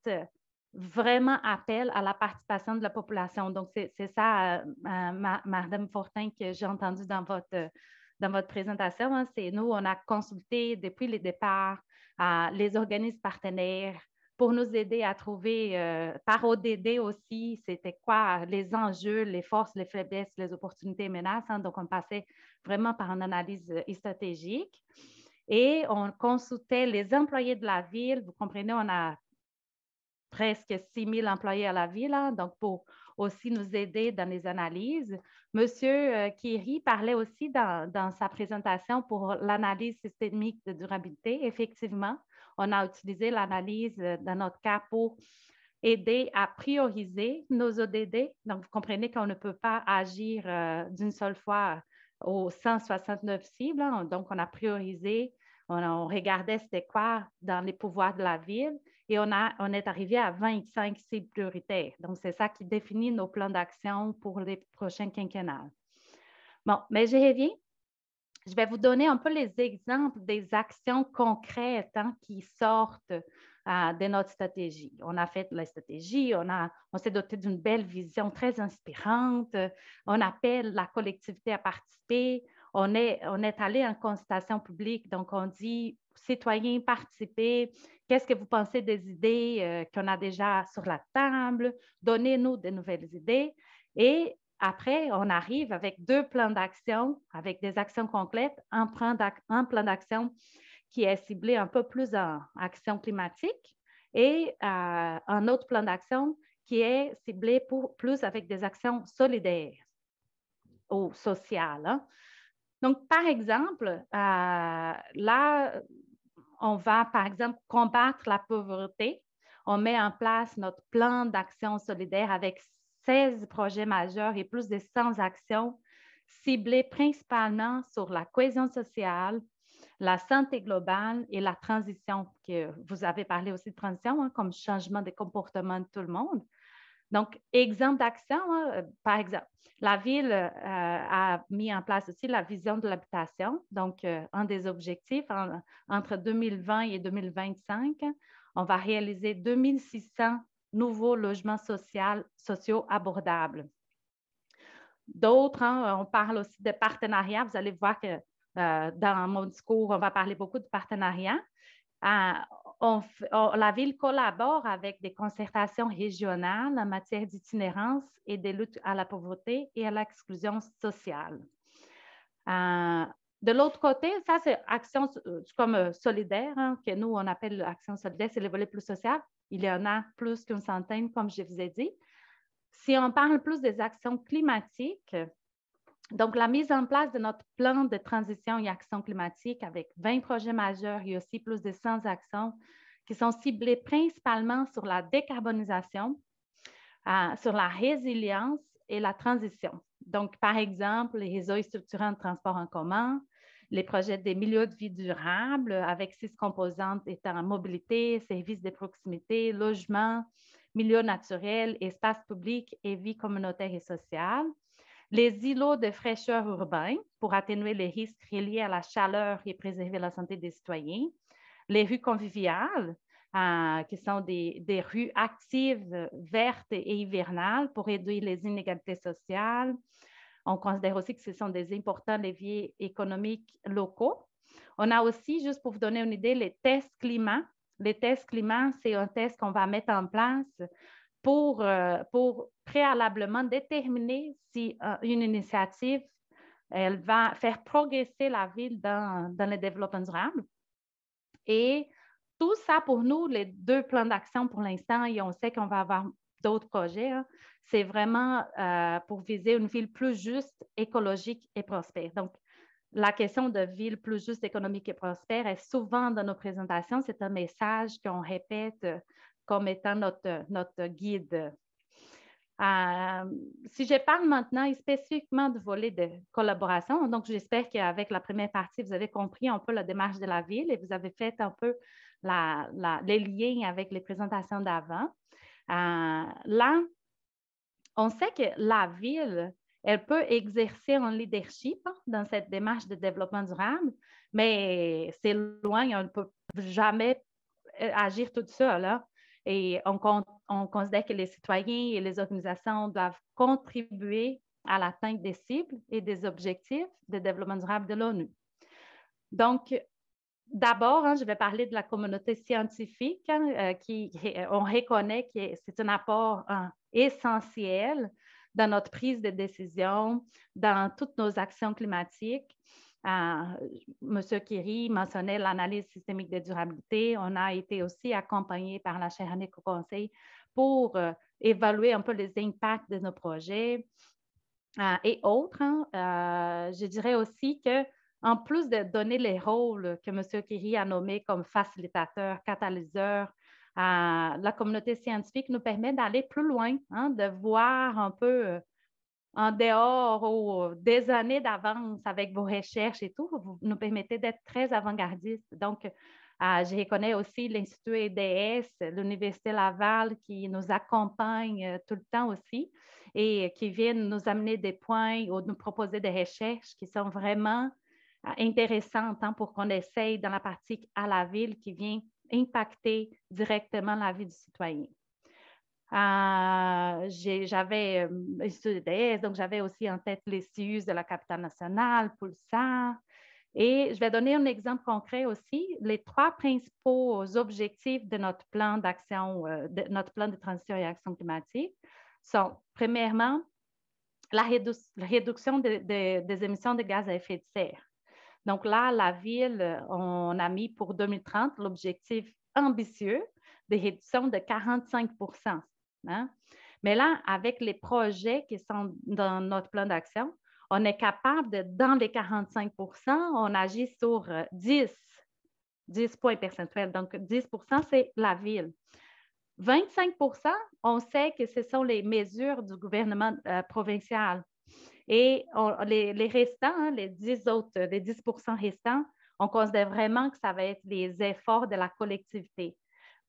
vraiment appel à la participation de la population. Donc, c'est ça, Madame Fortin, que j'ai entendu dans votre présentation. Hein. C'est nous, on a consulté depuis le départ les organismes partenaires pour nous aider à trouver, par ODD aussi, c'était quoi les enjeux, les forces, les faiblesses, les opportunités et menaces. Hein. Donc, on passait vraiment par une analyse stratégique et on consultait les employés de la ville. Vous comprenez, on a presque 6 000 employés à la ville, hein, donc pour aussi nous aider dans les analyses. Monsieur Kiri parlait aussi dans sa présentation pour l'analyse systémique de durabilité. Effectivement, on a utilisé l'analyse dans notre cas pour aider à prioriser nos ODD. Donc, vous comprenez qu'on ne peut pas agir d'une seule fois aux 169 cibles. Hein. Donc, on a priorisé, on regardait c'était quoi dans les pouvoirs de la ville et on est arrivé à 25 cibles prioritaires. Donc, c'est ça qui définit nos plans d'action pour les prochains quinquennales. Bon, mais je reviens. Je vais vous donner un peu les exemples des actions concrètes hein, qui sortent de notre stratégie. On a fait la stratégie, on s'est doté d'une belle vision très inspirante, on appelle la collectivité à participer, on est allé en consultation publique, donc on dit citoyens, participez, qu'est-ce que vous pensez des idées qu'on a déjà sur la table, donnez-nous de nouvelles idées et après, on arrive avec 2 plans d'action, avec des actions complètes, un plan d'action qui est ciblé un peu plus en action climatique et un autre plan d'action qui est ciblé plus avec des actions solidaires ou sociales. Hein. Donc, par exemple, là, on va, par exemple, combattre la pauvreté. On met en place notre plan d'action solidaire avec 16 projets majeurs et plus de 100 actions ciblées principalement sur la cohésion sociale, la santé globale et la transition, que vous avez parlé aussi de transition, hein, comme changement de comportement de tout le monde. Donc, exemple d'action, hein, par exemple, la Ville a mis en place aussi la vision de l'habitation. Donc, un des objectifs, entre 2020 et 2025, on va réaliser 2600 nouveaux logements sociaux abordables. D'autres, hein, on parle aussi de partenariats. Vous allez voir que dans mon discours, on va parler beaucoup de partenariats. La Ville collabore avec des concertations régionales en matière d'itinérance et de lutte à la pauvreté et à l'exclusion sociale. De l'autre côté, ça, c'est action comme solidaire, hein, que nous, on appelle action solidaire, c'est le volet plus social. Il y en a plus qu'une centaine, comme je vous ai dit. Si on parle plus des actions climatiques, donc la mise en place de notre plan de transition et action climatique avec 20 projets majeurs et aussi plus de 100 actions qui sont ciblées principalement sur la décarbonisation, sur la résilience et la transition. Donc, par exemple, les réseaux structurants de transport en commun, les projets des milieux de vie durables avec 6 composantes étant mobilité, services de proximité, logement, milieu naturel, espace public et vie communautaire et sociale. Les îlots de fraîcheur urbains pour atténuer les risques reliés à la chaleur et préserver la santé des citoyens. Les rues conviviales, qui sont des rues actives, vertes et hivernales pour réduire les inégalités sociales. On considère aussi que ce sont des importants leviers économiques locaux. On a aussi, juste pour vous donner une idée, les tests climat. Les tests climat, c'est un test qu'on va mettre en place pour préalablement déterminer si une initiative, elle va faire progresser la ville dans le développement durable. Et tout ça, pour nous, les 2 plans d'action pour l'instant, et on sait qu'on va avoir d'autres projets, hein, c'est vraiment pour viser une ville plus juste, écologique et prospère. Donc, la question de ville plus juste, économique et prospère est souvent dans nos présentations. C'est un message qu'on répète comme étant notre guide. Si je parle maintenant spécifiquement du volet de collaboration, donc j'espère qu'avec la première partie, vous avez compris un peu la démarche de la ville et vous avez fait un peu les liens avec les présentations d'avant. Là, on sait que la ville, elle peut exercer un leadership dans cette démarche de développement durable, mais c'est loin, on ne peut jamais agir toute seule. Hein? Et on on considère que les citoyens et les organisations doivent contribuer à l'atteinte des cibles et des objectifs de développement durable de l'ONU. Donc, d'abord, je vais parler de la communauté scientifique on reconnaît que c'est un apport essentiel dans notre prise de décision, dans toutes nos actions climatiques. M. Kéry mentionnait l'analyse systémique de durabilité. On a été aussi accompagné par la chaire Annick au Conseil pour évaluer un peu les impacts de nos projets et autres. Je dirais aussi qu'en plus de donner les rôles que M. Kéry a nommés comme facilitateur, catalyseur, la communauté scientifique nous permet d'aller plus loin, de voir un peu en dehors ou des années d'avance avec vos recherches et tout. Vous nous permettez d'être très avant-gardistes. Donc, je reconnais aussi l'Institut EDS, l'Université Laval qui nous accompagne tout le temps aussi et qui viennent nous amener des points ou nous proposer des recherches qui sont vraiment intéressantes pour qu'on essaye dans la pratique à la ville qui vient impacter directement la vie du citoyen. J'avais donc j'avais aussi en tête les CIUS de la capitale nationale, Pulsar. Et je vais donner un exemple concret aussi. Les 3 principaux objectifs de notre plan d'action, de notre plan de transition et action climatique sont, premièrement, la réduction des émissions de gaz à effet de serre. Donc là, la ville, on a mis pour 2030 l'objectif ambitieux de réduction de 45 %. Mais là, avec les projets qui sont dans notre plan d'action, on est capable de, dans les 45 %, on agit sur 10 points percentuels. Donc, 10 % c'est la ville. 25 %, on sait que ce sont les mesures du gouvernement provincial. Et les restants, les 10 % restants, on considère vraiment que ça va être les efforts de la collectivité.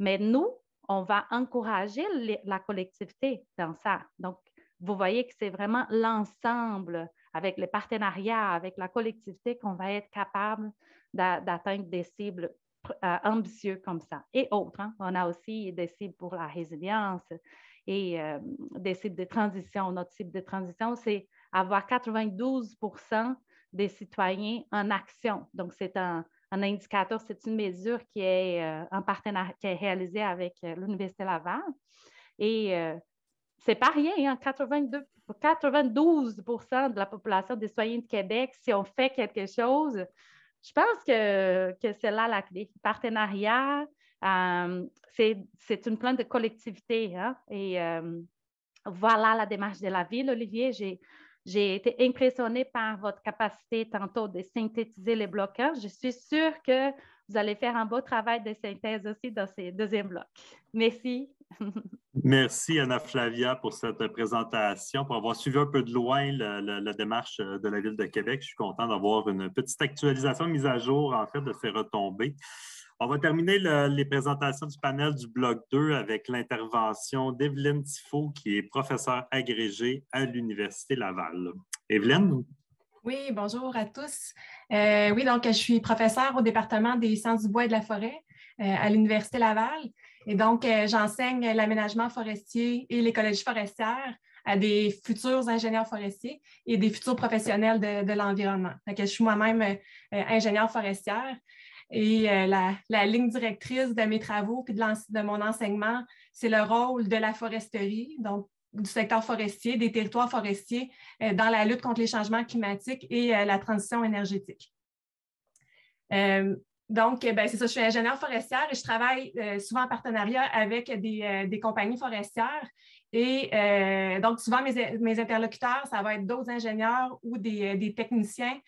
Mais nous, on va encourager la collectivité dans ça. Donc, vous voyez que c'est vraiment l'ensemble, avec les partenariats, avec la collectivité, qu'on va être capable d'atteindre des cibles ambitieuses comme ça. Et autres, on a aussi des cibles pour la résilience et des cibles de transition. Notre cible de transition, c'est avoir 92 % des citoyens en action. Donc, c'est un indicateur, c'est une mesure qui est en partenariat, qui est réalisée avec l'Université Laval. Et c'est pas rien, 92 % de la population des citoyens de Québec, si on fait quelque chose, je pense que c'est là la clé. Partenariat, c'est une plainte de collectivité. Et voilà la démarche de la ville, Olivier. J'ai été impressionnée par votre capacité tantôt de synthétiser les blocages. Je suis sûre que vous allez faire un beau travail de synthèse aussi dans ces deuxièmes blocs. Merci. Merci, Anna-Flavia, pour cette présentation, pour avoir suivi un peu de loin la démarche de la Ville de Québec. Je suis content d'avoir une petite actualisation, mise à jour, en fait, de ces retombées. On va terminer les présentations du panel du bloc 2 avec l'intervention d'Evelyne Tifo, qui est professeure agrégée à l'Université Laval. Evelyne? Oui, bonjour à tous. Oui, donc je suis professeure au département des sciences du bois et de la forêt à l'Université Laval. Et donc, j'enseigne l'aménagement forestier et l'écologie forestière à des futurs ingénieurs forestiers et des futurs professionnels de l'environnement. Donc, je suis moi-même ingénieure forestière. Et la ligne directrice de mes travaux et de mon enseignement, c'est le rôle de la foresterie, donc du secteur forestier, des territoires forestiers dans la lutte contre les changements climatiques et la transition énergétique. Donc, c'est ça, je suis ingénieure forestière et je travaille souvent en partenariat avec des compagnies forestières. Et donc, souvent, mes interlocuteurs, ça va être d'autres ingénieurs ou des techniciens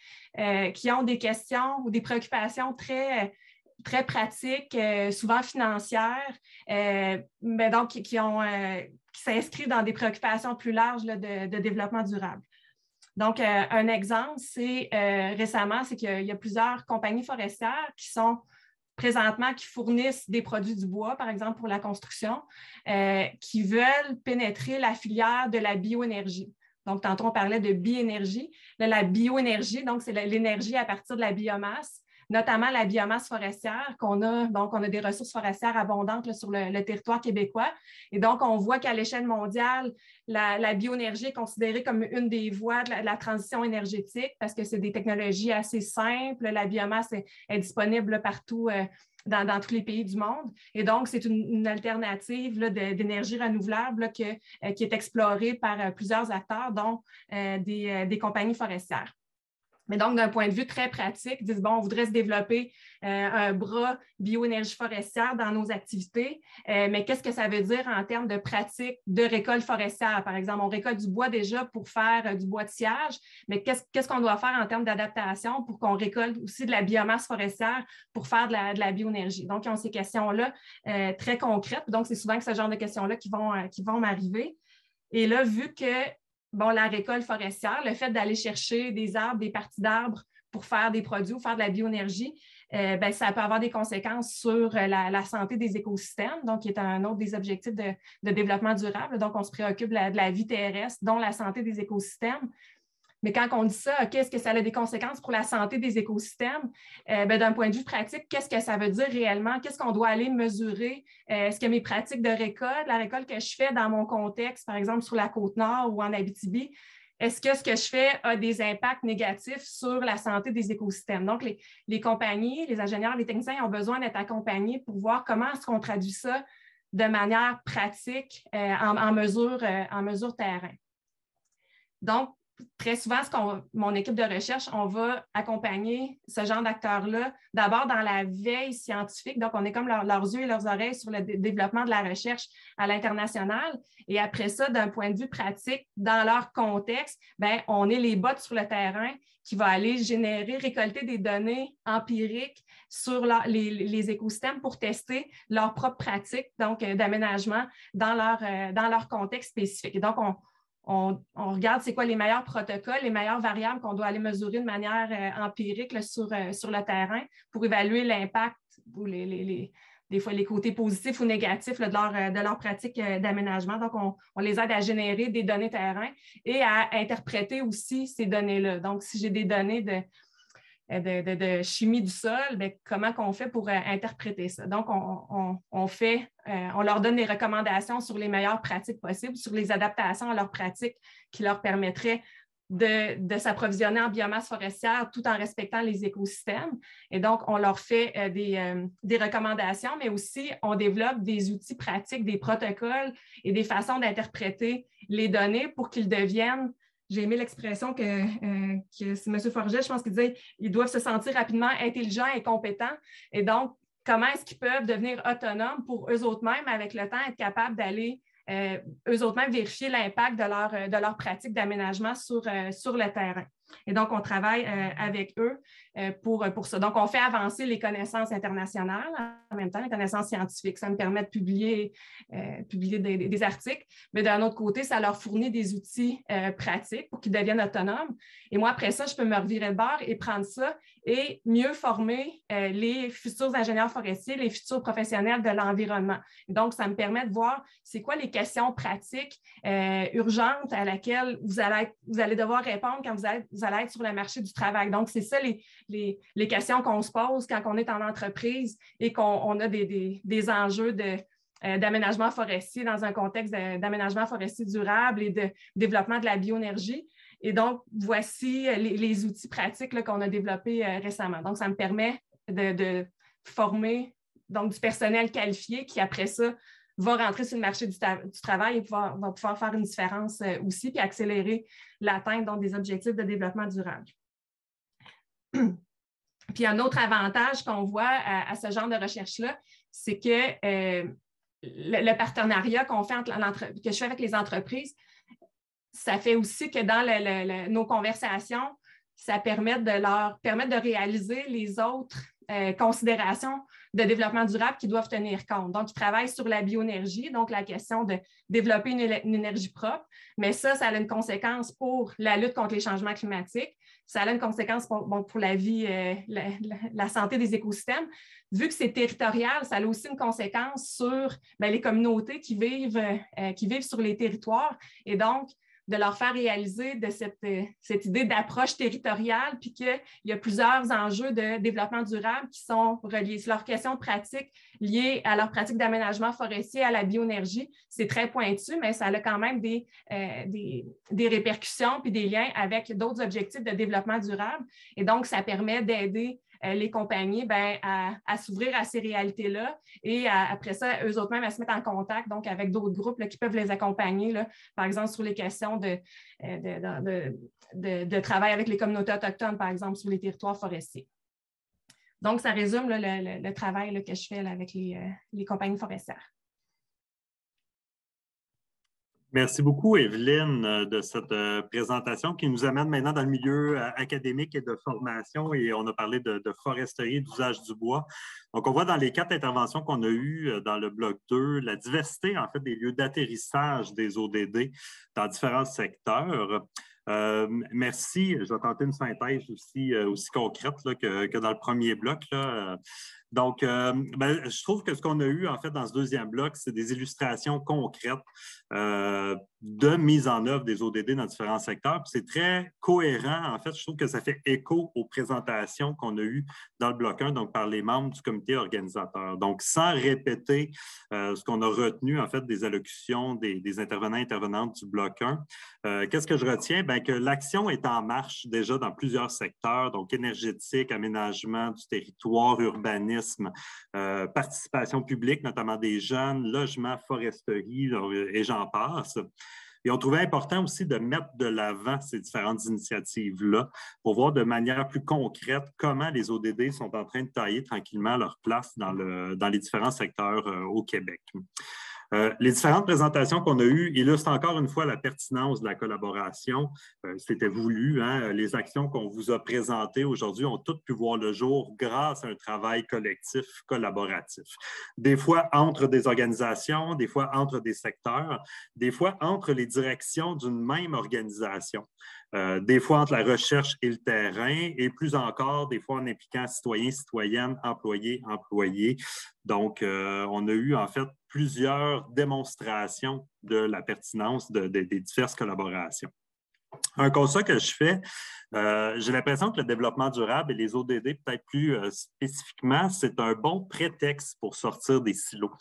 qui ont des questions ou des préoccupations très pratiques, souvent financières, mais donc qui s'inscrivent dans des préoccupations plus larges là, de développement durable. Donc, un exemple, c'est récemment, c'est qu'il y a plusieurs compagnies forestières qui fournissent des produits du bois, par exemple pour la construction, qui veulent pénétrer la filière de la bioénergie. Donc, tantôt, on parlait de biénergie. Là, la bioénergie, donc, c'est l'énergie à partir de la biomasse. notamment la biomasse forestière qu'on a. Donc, on a des ressources forestières abondantes là, sur le territoire québécois. Et donc, on voit qu'à l'échelle mondiale, la bioénergie est considérée comme une des voies de la transition énergétique parce que c'est des technologies assez simples. La biomasse est disponible partout dans tous les pays du monde. Et donc, c'est une alternative d'énergie renouvelable là, qui est explorée par plusieurs acteurs, dont des compagnies forestières. Mais donc, d'un point de vue très pratique, ils disent, bon, on voudrait se développer un bras bioénergie forestière dans nos activités, mais qu'est-ce que ça veut dire en termes de pratique de récolte forestière? Par exemple, on récolte du bois déjà pour faire du bois de sciage, mais qu'est-ce qu'on doit faire en termes d'adaptation pour qu'on récolte aussi de la biomasse forestière pour faire de la bioénergie? Donc, ils ont ces questions-là très concrètes. Donc, c'est souvent que ce genre de questions-là qui vont m'arriver. Et là, vu que bon, la récolte forestière, le fait d'aller chercher des arbres, des parties d'arbres pour faire des produits ou faire de la bioénergie, ça peut avoir des conséquences sur la santé des écosystèmes, donc qui est un autre des objectifs de développement durable. Donc, on se préoccupe de la vie terrestre, dont la santé des écosystèmes. Mais quand on dit ça, qu'est-ce que ça a des conséquences pour la santé des écosystèmes? D'un point de vue pratique, qu'est-ce que ça veut dire réellement? Qu'est-ce qu'on doit aller mesurer? Est-ce que mes pratiques de récolte, la récolte que je fais dans mon contexte, par exemple sur la Côte-Nord ou en Abitibi, est-ce que ce que je fais a des impacts négatifs sur la santé des écosystèmes? Donc, les compagnies, les ingénieurs, les techniciens ont besoin d'être accompagnés pour voir comment est-ce qu'on traduit ça de manière pratique en mesure terrain. Donc, très souvent, mon équipe de recherche, on va accompagner ce genre d'acteurs-là d'abord dans la veille scientifique. Donc, on est comme leurs yeux et leurs oreilles sur le développement de la recherche à l'international. Et après ça, d'un point de vue pratique, dans leur contexte, on est les bots sur le terrain qui va aller récolter des données empiriques sur les écosystèmes pour tester leurs propres pratiques d'aménagement dans leur contexte spécifique. Et donc, on regarde c'est quoi les meilleurs protocoles, les meilleures variables qu'on doit aller mesurer de manière empirique là, sur le terrain pour évaluer l'impact ou des fois les côtés positifs ou négatifs là, de leur pratique d'aménagement. Donc, on les aide à générer des données terrain et à interpréter aussi ces données-là. Donc, si j'ai des données de chimie du sol, comment qu'on fait pour interpréter ça? Donc, on leur donne des recommandations sur les meilleures pratiques possibles, sur les adaptations à leurs pratiques qui leur permettraient de s'approvisionner en biomasse forestière tout en respectant les écosystèmes. Et donc, on leur fait des recommandations, mais aussi on développe des outils pratiques, des protocoles et des façons d'interpréter les données pour qu'ils deviennent. J'ai aimé l'expression que c'est M. Forget, je pense qu'il disait qu'ils doivent se sentir rapidement intelligents et compétents. Et donc, comment est-ce qu'ils peuvent devenir autonomes pour eux autres mêmes, avec le temps, être capables d'aller eux autres mêmes vérifier l'impact de leur pratique d'aménagement sur le terrain. Et donc, on travaille avec eux pour ça. Donc, on fait avancer les connaissances internationales en même temps, les connaissances scientifiques. Ça me permet de publier des articles, mais d'un autre côté, ça leur fournit des outils pratiques pour qu'ils deviennent autonomes. Et moi, après ça, je peux me revirer de bord et prendre ça et mieux former les futurs ingénieurs forestiers, les futurs professionnels de l'environnement. Donc, ça me permet de voir c'est quoi les questions pratiques urgentes à laquelle vous allez devoir répondre quand vous allez être sur le marché du travail. Donc, c'est ça les questions qu'on se pose quand on est en entreprise et qu'on a des enjeux d'aménagement forestier dans un contexte d'aménagement forestier durable et de développement de la bioénergie. Et donc, voici les outils pratiques qu'on a développés récemment. Donc, ça me permet de former du personnel qualifié qui, après ça, va rentrer sur le marché du travail et va pouvoir faire une différence aussi, puis accélérer l'atteinte des objectifs de développement durable. Puis un autre avantage qu'on voit à ce genre de recherche-là, c'est que le partenariat qu'on fait que je fais avec les entreprises, ça fait aussi que dans nos conversations, ça permet de leur permettre de réaliser les autres considérations de développement durable qui doivent tenir compte. Donc, ils travaillent sur la bioénergie, donc la question de développer une énergie propre, mais ça a une conséquence pour la lutte contre les changements climatiques, ça a une conséquence pour la vie, la santé des écosystèmes. Vu que c'est territorial, ça a aussi une conséquence sur les communautés qui vivent sur les territoires. Et donc, de leur faire réaliser de cette idée d'approche territoriale, puis qu'il y a plusieurs enjeux de développement durable qui sont reliés. Leurs questions pratiques liées à leur pratique d'aménagement forestier, à la bioénergie, c'est très pointu, mais ça a quand même des répercussions puis des liens avec d'autres objectifs de développement durable. Et donc, ça permet d'aider les compagnies à s'ouvrir à ces réalités-là et après ça, eux autres mêmes, à se mettre en contact donc, avec d'autres groupes là, qui peuvent les accompagner, là, par exemple, sur les questions de travail avec les communautés autochtones, par exemple, sur les territoires forestiers. Donc, ça résume là, le travail là, que je fais là, avec les compagnies forestières. Merci beaucoup, Evelyne, de cette présentation qui nous amène maintenant dans le milieu académique et de formation. Et on a parlé de foresterie, d'usage du bois. Donc, on voit dans les 4 interventions qu'on a eues dans le bloc 2, la diversité, en fait, des lieux d'atterrissage des ODD dans différents secteurs. Merci. Je vais tenter une synthèse aussi concrète là, que dans le premier bloc. Là. Donc, je trouve que ce qu'on a eu, en fait, dans ce deuxième bloc, c'est des illustrations concrètes de mise en œuvre des ODD dans différents secteurs. C'est très cohérent. En fait, je trouve que ça fait écho aux présentations qu'on a eues dans le bloc 1, donc par les membres du comité organisateur. Donc, sans répéter ce qu'on a retenu, en fait, des allocutions des intervenants et intervenantes du bloc 1, qu'est-ce que je retiens? Bien, que l'action est en marche déjà dans plusieurs secteurs, donc énergétique, aménagement du territoire, urbanisme, participation publique, notamment des jeunes, logement, foresterie, et j'en passe. Et on trouvait important aussi de mettre de l'avant ces différentes initiatives-là pour voir de manière plus concrète comment les ODD sont en train de tailler tranquillement leur place dans les différents secteurs au Québec. Les différentes présentations qu'on a eues illustrent encore une fois la pertinence de la collaboration. C'était voulu, hein? Les actions qu'on vous a présentées aujourd'hui ont toutes pu voir le jour grâce à un travail collectif, collaboratif. Des fois entre des organisations, des fois entre des secteurs, des fois entre les directions d'une même organisation. Des fois entre la recherche et le terrain, et plus encore, des fois en impliquant citoyens, citoyennes, employés, employés. Donc, on a eu en fait plusieurs démonstrations de la pertinence des diverses collaborations. Un constat que je fais, j'ai l'impression que le développement durable et les ODD, peut-être plus spécifiquement, c'est un bon prétexte pour sortir des silos.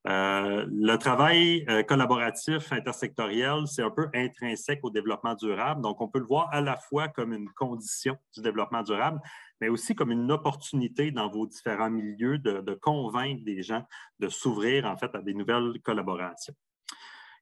Le travail collaboratif intersectoriel, c'est un peu intrinsèque au développement durable. Donc, on peut le voir à la fois comme une condition du développement durable, mais aussi comme une opportunité dans vos différents milieux de convaincre des gens de s'ouvrir en fait à des nouvelles collaborations.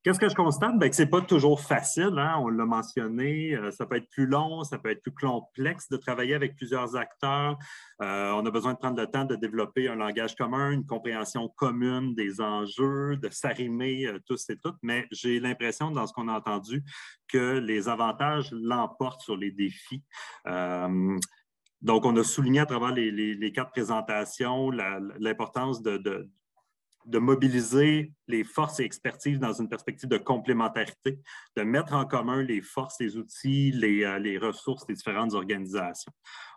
Qu'est-ce que je constate? Bien, que ce n'est pas toujours facile, hein? On l'a mentionné, ça peut être plus long, ça peut être plus complexe de travailler avec plusieurs acteurs. On a besoin de prendre le temps de développer un langage commun, une compréhension commune des enjeux, de s'arrimer tous et toutes, mais j'ai l'impression, dans ce qu'on a entendu, que les avantages l'emportent sur les défis. Donc, on a souligné à travers les 4 présentations l'importance de mobiliser les forces et expertises dans une perspective de complémentarité, de mettre en commun les forces, les outils, les ressources des différentes organisations.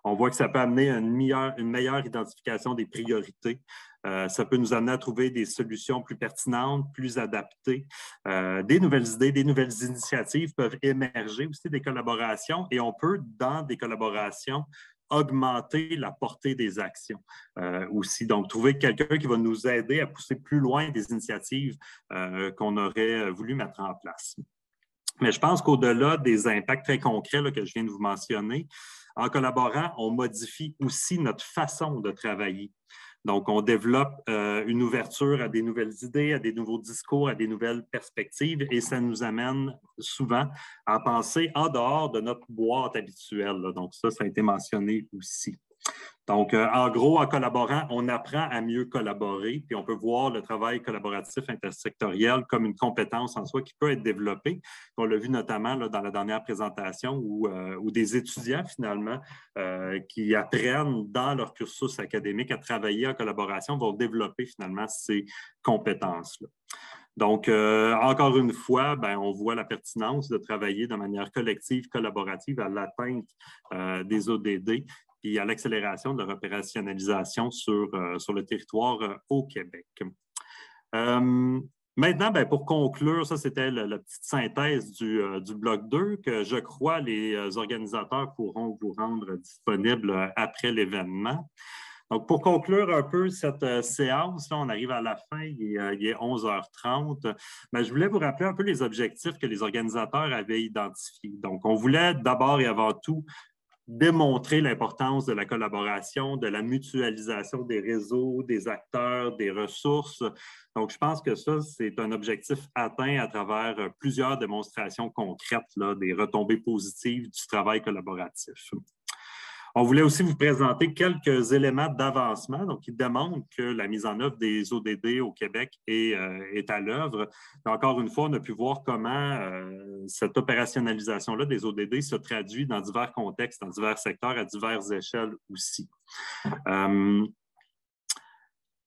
On voit que ça peut amener une meilleure identification des priorités. Ça peut nous amener à trouver des solutions plus pertinentes, plus adaptées. Des nouvelles idées, des nouvelles initiatives peuvent émerger aussi des collaborations et on peut, dans des collaborations, augmenter la portée des actions aussi. Donc, trouver quelqu'un qui va nous aider à pousser plus loin des initiatives qu'on aurait voulu mettre en place. Mais je pense qu'au-delà des impacts très concrets là, que je viens de vous mentionner, en collaborant, on modifie aussi notre façon de travailler. Donc, on développe une ouverture à des nouvelles idées, à des nouveaux discours, à des nouvelles perspectives et ça nous amène souvent à penser en dehors de notre boîte habituelle. Là. Donc, ça a été mentionné aussi. Donc, en gros, en collaborant, on apprend à mieux collaborer, puis on peut voir le travail collaboratif intersectoriel comme une compétence en soi qui peut être développée. On l'a vu notamment là, dans la dernière présentation où des étudiants, finalement, qui apprennent dans leur cursus académique à travailler en collaboration vont développer finalement ces compétences-là. Donc, encore une fois, on voit la pertinence de travailler de manière collective, collaborative à l'atteinte des ODD et à l'accélération de leur opérationnalisation sur le territoire au Québec. Maintenant, ben, pour conclure, ça c'était la petite synthèse du bloc 2 que je crois les organisateurs pourront vous rendre disponible après l'événement. Donc, pour conclure un peu cette séance, là, on arrive à la fin, il est 11h30. Mais je voulais vous rappeler un peu les objectifs que les organisateurs avaient identifiés. Donc, on voulait d'abord et avant tout démontrer l'importance de la collaboration, de la mutualisation des réseaux, des acteurs, des ressources. Donc, je pense que ça, c'est un objectif atteint à travers plusieurs démonstrations concrètes là, des retombées positives du travail collaboratif. On voulait aussi vous présenter quelques éléments d'avancement qui démontrent que la mise en œuvre des ODD au Québec est à l'œuvre. Encore une fois, on a pu voir comment cette opérationnalisation-là des ODD se traduit dans divers contextes, dans divers secteurs, à diverses échelles aussi. On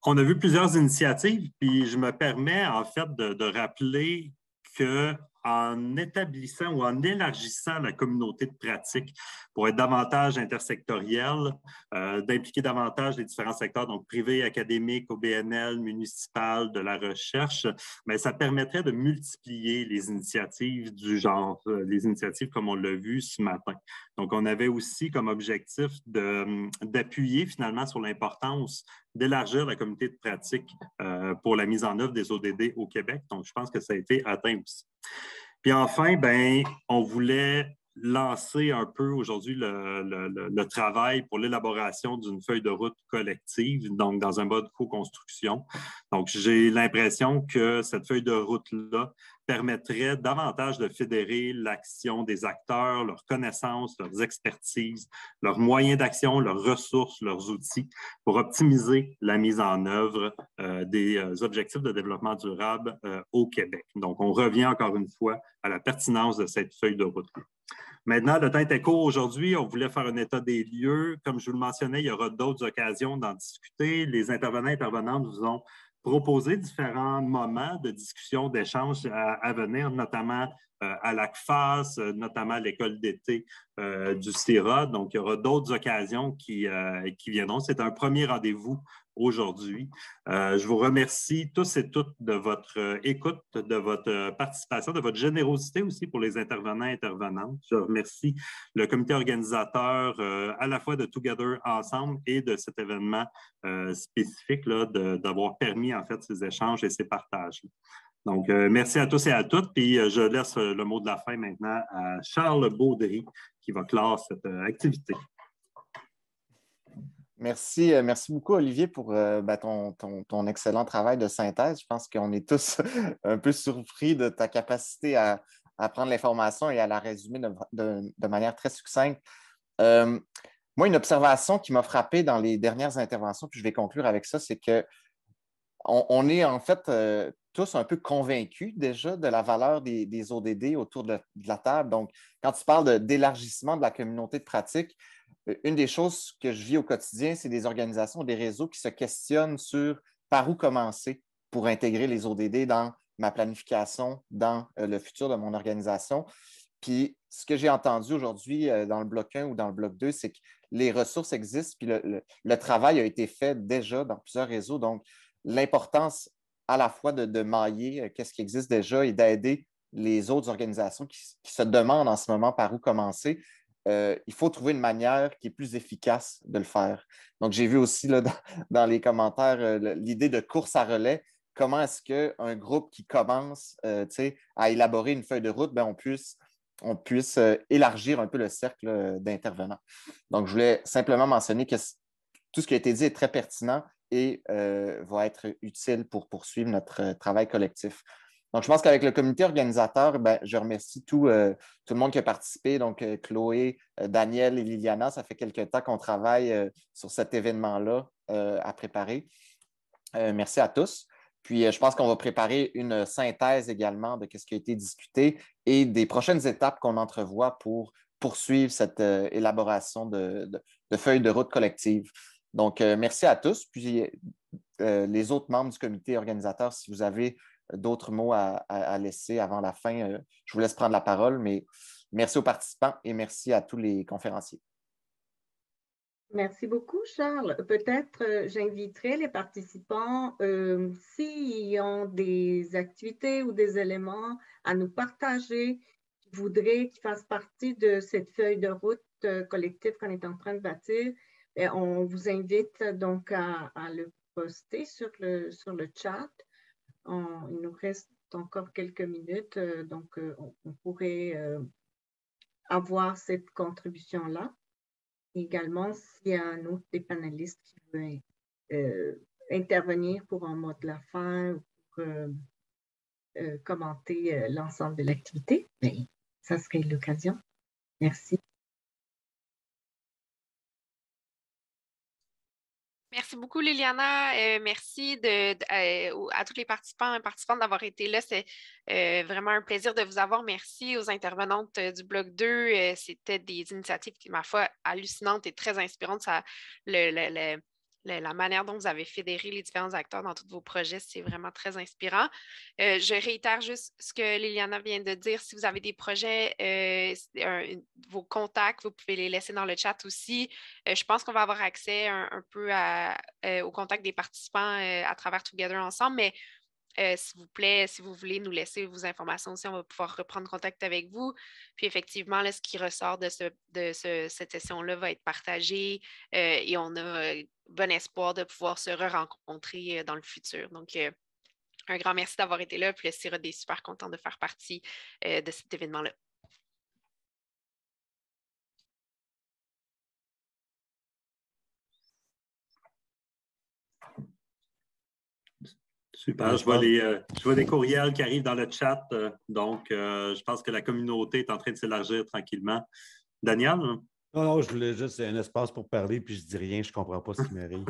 a vu plusieurs initiatives, puis je me permets en fait de rappeler qu'en établissant ou en élargissant la communauté de pratique pour être davantage intersectorielle, d'impliquer davantage les différents secteurs, donc privé, académique, OBNL, municipal, de la recherche, mais ça permettrait de multiplier les initiatives du genre, les initiatives comme on l'a vu ce matin. Donc, on avait aussi comme objectif d'appuyer finalement sur l'importance d'élargir la communauté de pratique pour la mise en œuvre des ODD au Québec. Donc, je pense que ça a été atteint aussi. Puis enfin, ben, on voulait lancer un peu aujourd'hui le travail pour l'élaboration d'une feuille de route collective, donc dans un mode co-construction. Donc, j'ai l'impression que cette feuille de route-là permettrait davantage de fédérer l'action des acteurs, leurs connaissances, leurs expertises, leurs moyens d'action, leurs ressources, leurs outils pour optimiser la mise en œuvre des objectifs de développement durable au Québec. Donc, on revient encore une fois à la pertinence de cette feuille de route. Maintenant, le temps était court aujourd'hui. On voulait faire un état des lieux. Comme je vous le mentionnais, il y aura d'autres occasions d'en discuter. Les intervenants et intervenantes vous ont proposé différents moments de discussion, d'échange à venir, notamment à l'ACFAS, notamment à l'école d'été du CIRA. Donc, il y aura d'autres occasions qui viendront. C'est un premier rendez-vous aujourd'hui. Je vous remercie tous et toutes de votre écoute, de votre participation, de votre générosité aussi pour les intervenants et intervenantes. Je remercie le comité organisateur à la fois de Together Ensemble et de cet événement spécifique d'avoir permis en fait ces échanges et ces partages. Donc, merci à tous et à toutes. Puis, je laisse le mot de la fin maintenant à Charles Baudry qui va clore cette activité. Merci beaucoup, Olivier, pour ton excellent travail de synthèse. Je pense qu'on est tous un peu surpris de ta capacité à prendre l'information et à la résumer de manière très succincte. Moi, une observation qui m'a frappé dans les dernières interventions, puis je vais conclure avec ça, c'est qu'on est en fait tous un peu convaincus déjà de la valeur des ODD autour de la table. Donc, quand tu parles d'élargissement de la communauté de pratique, une des choses que je vis au quotidien, c'est des organisations, des réseaux qui se questionnent sur par où commencer pour intégrer les ODD dans ma planification, dans le futur de mon organisation. Puis, ce que j'ai entendu aujourd'hui dans le bloc 1 ou dans le bloc 2, c'est que les ressources existent, puis le travail a été fait déjà dans plusieurs réseaux. Donc, l'importance à la fois de mailler qu'est-ce qui existe déjà et d'aider les autres organisations qui se demandent en ce moment par où commencer. Il faut trouver une manière qui est plus efficace de le faire. Donc, j'ai vu aussi là, dans les commentaires l'idée de course à relais. Comment est-ce qu'un groupe qui commence à élaborer une feuille de route, on puisse élargir un peu le cercle d'intervenants. Donc, je voulais simplement mentionner que tout ce qui a été dit est très pertinent et va être utile pour poursuivre notre travail collectif. Donc, je pense qu'avec le comité organisateur, je remercie tout le monde qui a participé. Donc, Chloé, Daniel et Liliana, ça fait quelques temps qu'on travaille sur cet événement-là à préparer. Merci à tous. Puis, je pense qu'on va préparer une synthèse également de ce qui a été discuté et des prochaines étapes qu'on entrevoit pour poursuivre cette élaboration de feuilles de route collective. Donc, merci à tous. Puis, les autres membres du comité organisateur, si vous avez d'autres mots à laisser avant la fin, je vous laisse prendre la parole, mais merci aux participants et merci à tous les conférenciers. Merci beaucoup, Charles. Peut-être j'inviterai les participants, s'ils ont des activités ou des éléments à nous partager, qu'ils voudraient qu'ils fassent partie de cette feuille de route collective qu'on est en train de bâtir. Et on vous invite donc à le poster sur le chat. Il nous reste encore quelques minutes, donc on pourrait avoir cette contribution-là. Également, s'il y a un autre des panélistes qui veut intervenir pour un mot de la fin ou pour commenter l'ensemble de l'activité, ça serait l'occasion. Merci. Merci beaucoup, Liliana. Merci à tous les participants et participantes d'avoir été là. C'est vraiment un plaisir de vous avoir. Merci aux intervenantes du Bloc 2. C'était des initiatives qui, ma foi, hallucinantes et très inspirantes. La manière dont vous avez fédéré les différents acteurs dans tous vos projets, c'est vraiment très inspirant. Je réitère juste ce que Liliana vient de dire. Si vous avez des projets, vos contacts, vous pouvez les laisser dans le chat aussi. Je pense qu'on va avoir accès un peu au contact des participants à travers Together Ensemble, mais s'il vous plaît, si vous voulez nous laisser vos informations aussi, on va pouvoir reprendre contact avec vous. Puis effectivement, là, ce qui ressort de cette session-là va être partagé et on a bon espoir de pouvoir se re-rencontrer dans le futur. Donc, un grand merci d'avoir été là. Puis le CIROD est super content de faire partie de cet événement-là. Super, je vois des courriels qui arrivent dans le chat, donc je pense que la communauté est en train de s'élargir tranquillement. Daniel? Non, je voulais juste un espace pour parler, puis je dis rien, je ne comprends pas ce qui m'arrive.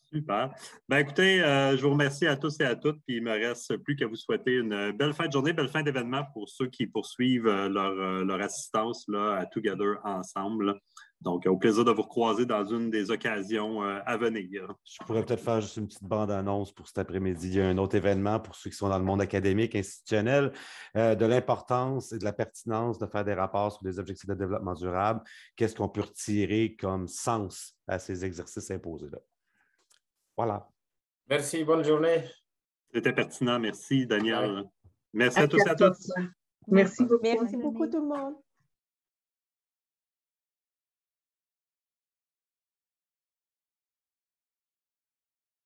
Super. Ben, écoutez, je vous remercie à tous et à toutes, puis il ne me reste plus qu'à vous souhaiter une belle fin de journée, belle fin d'événement pour ceux qui poursuivent leur assistance là, à Together Ensemble. Donc, au plaisir de vous recroiser dans une des occasions à venir. Je pourrais peut-être faire juste une petite bande-annonce pour cet après-midi. Il y a un autre événement pour ceux qui sont dans le monde académique, institutionnel, de l'importance et de la pertinence de faire des rapports sur les objectifs de développement durable. Qu'est-ce qu'on peut retirer comme sens à ces exercices imposés-là? Voilà. Merci, bonne journée. C'était pertinent. Merci, Daniel. Ouais. Merci à tous et à toutes. Merci beaucoup. Merci beaucoup tout le monde.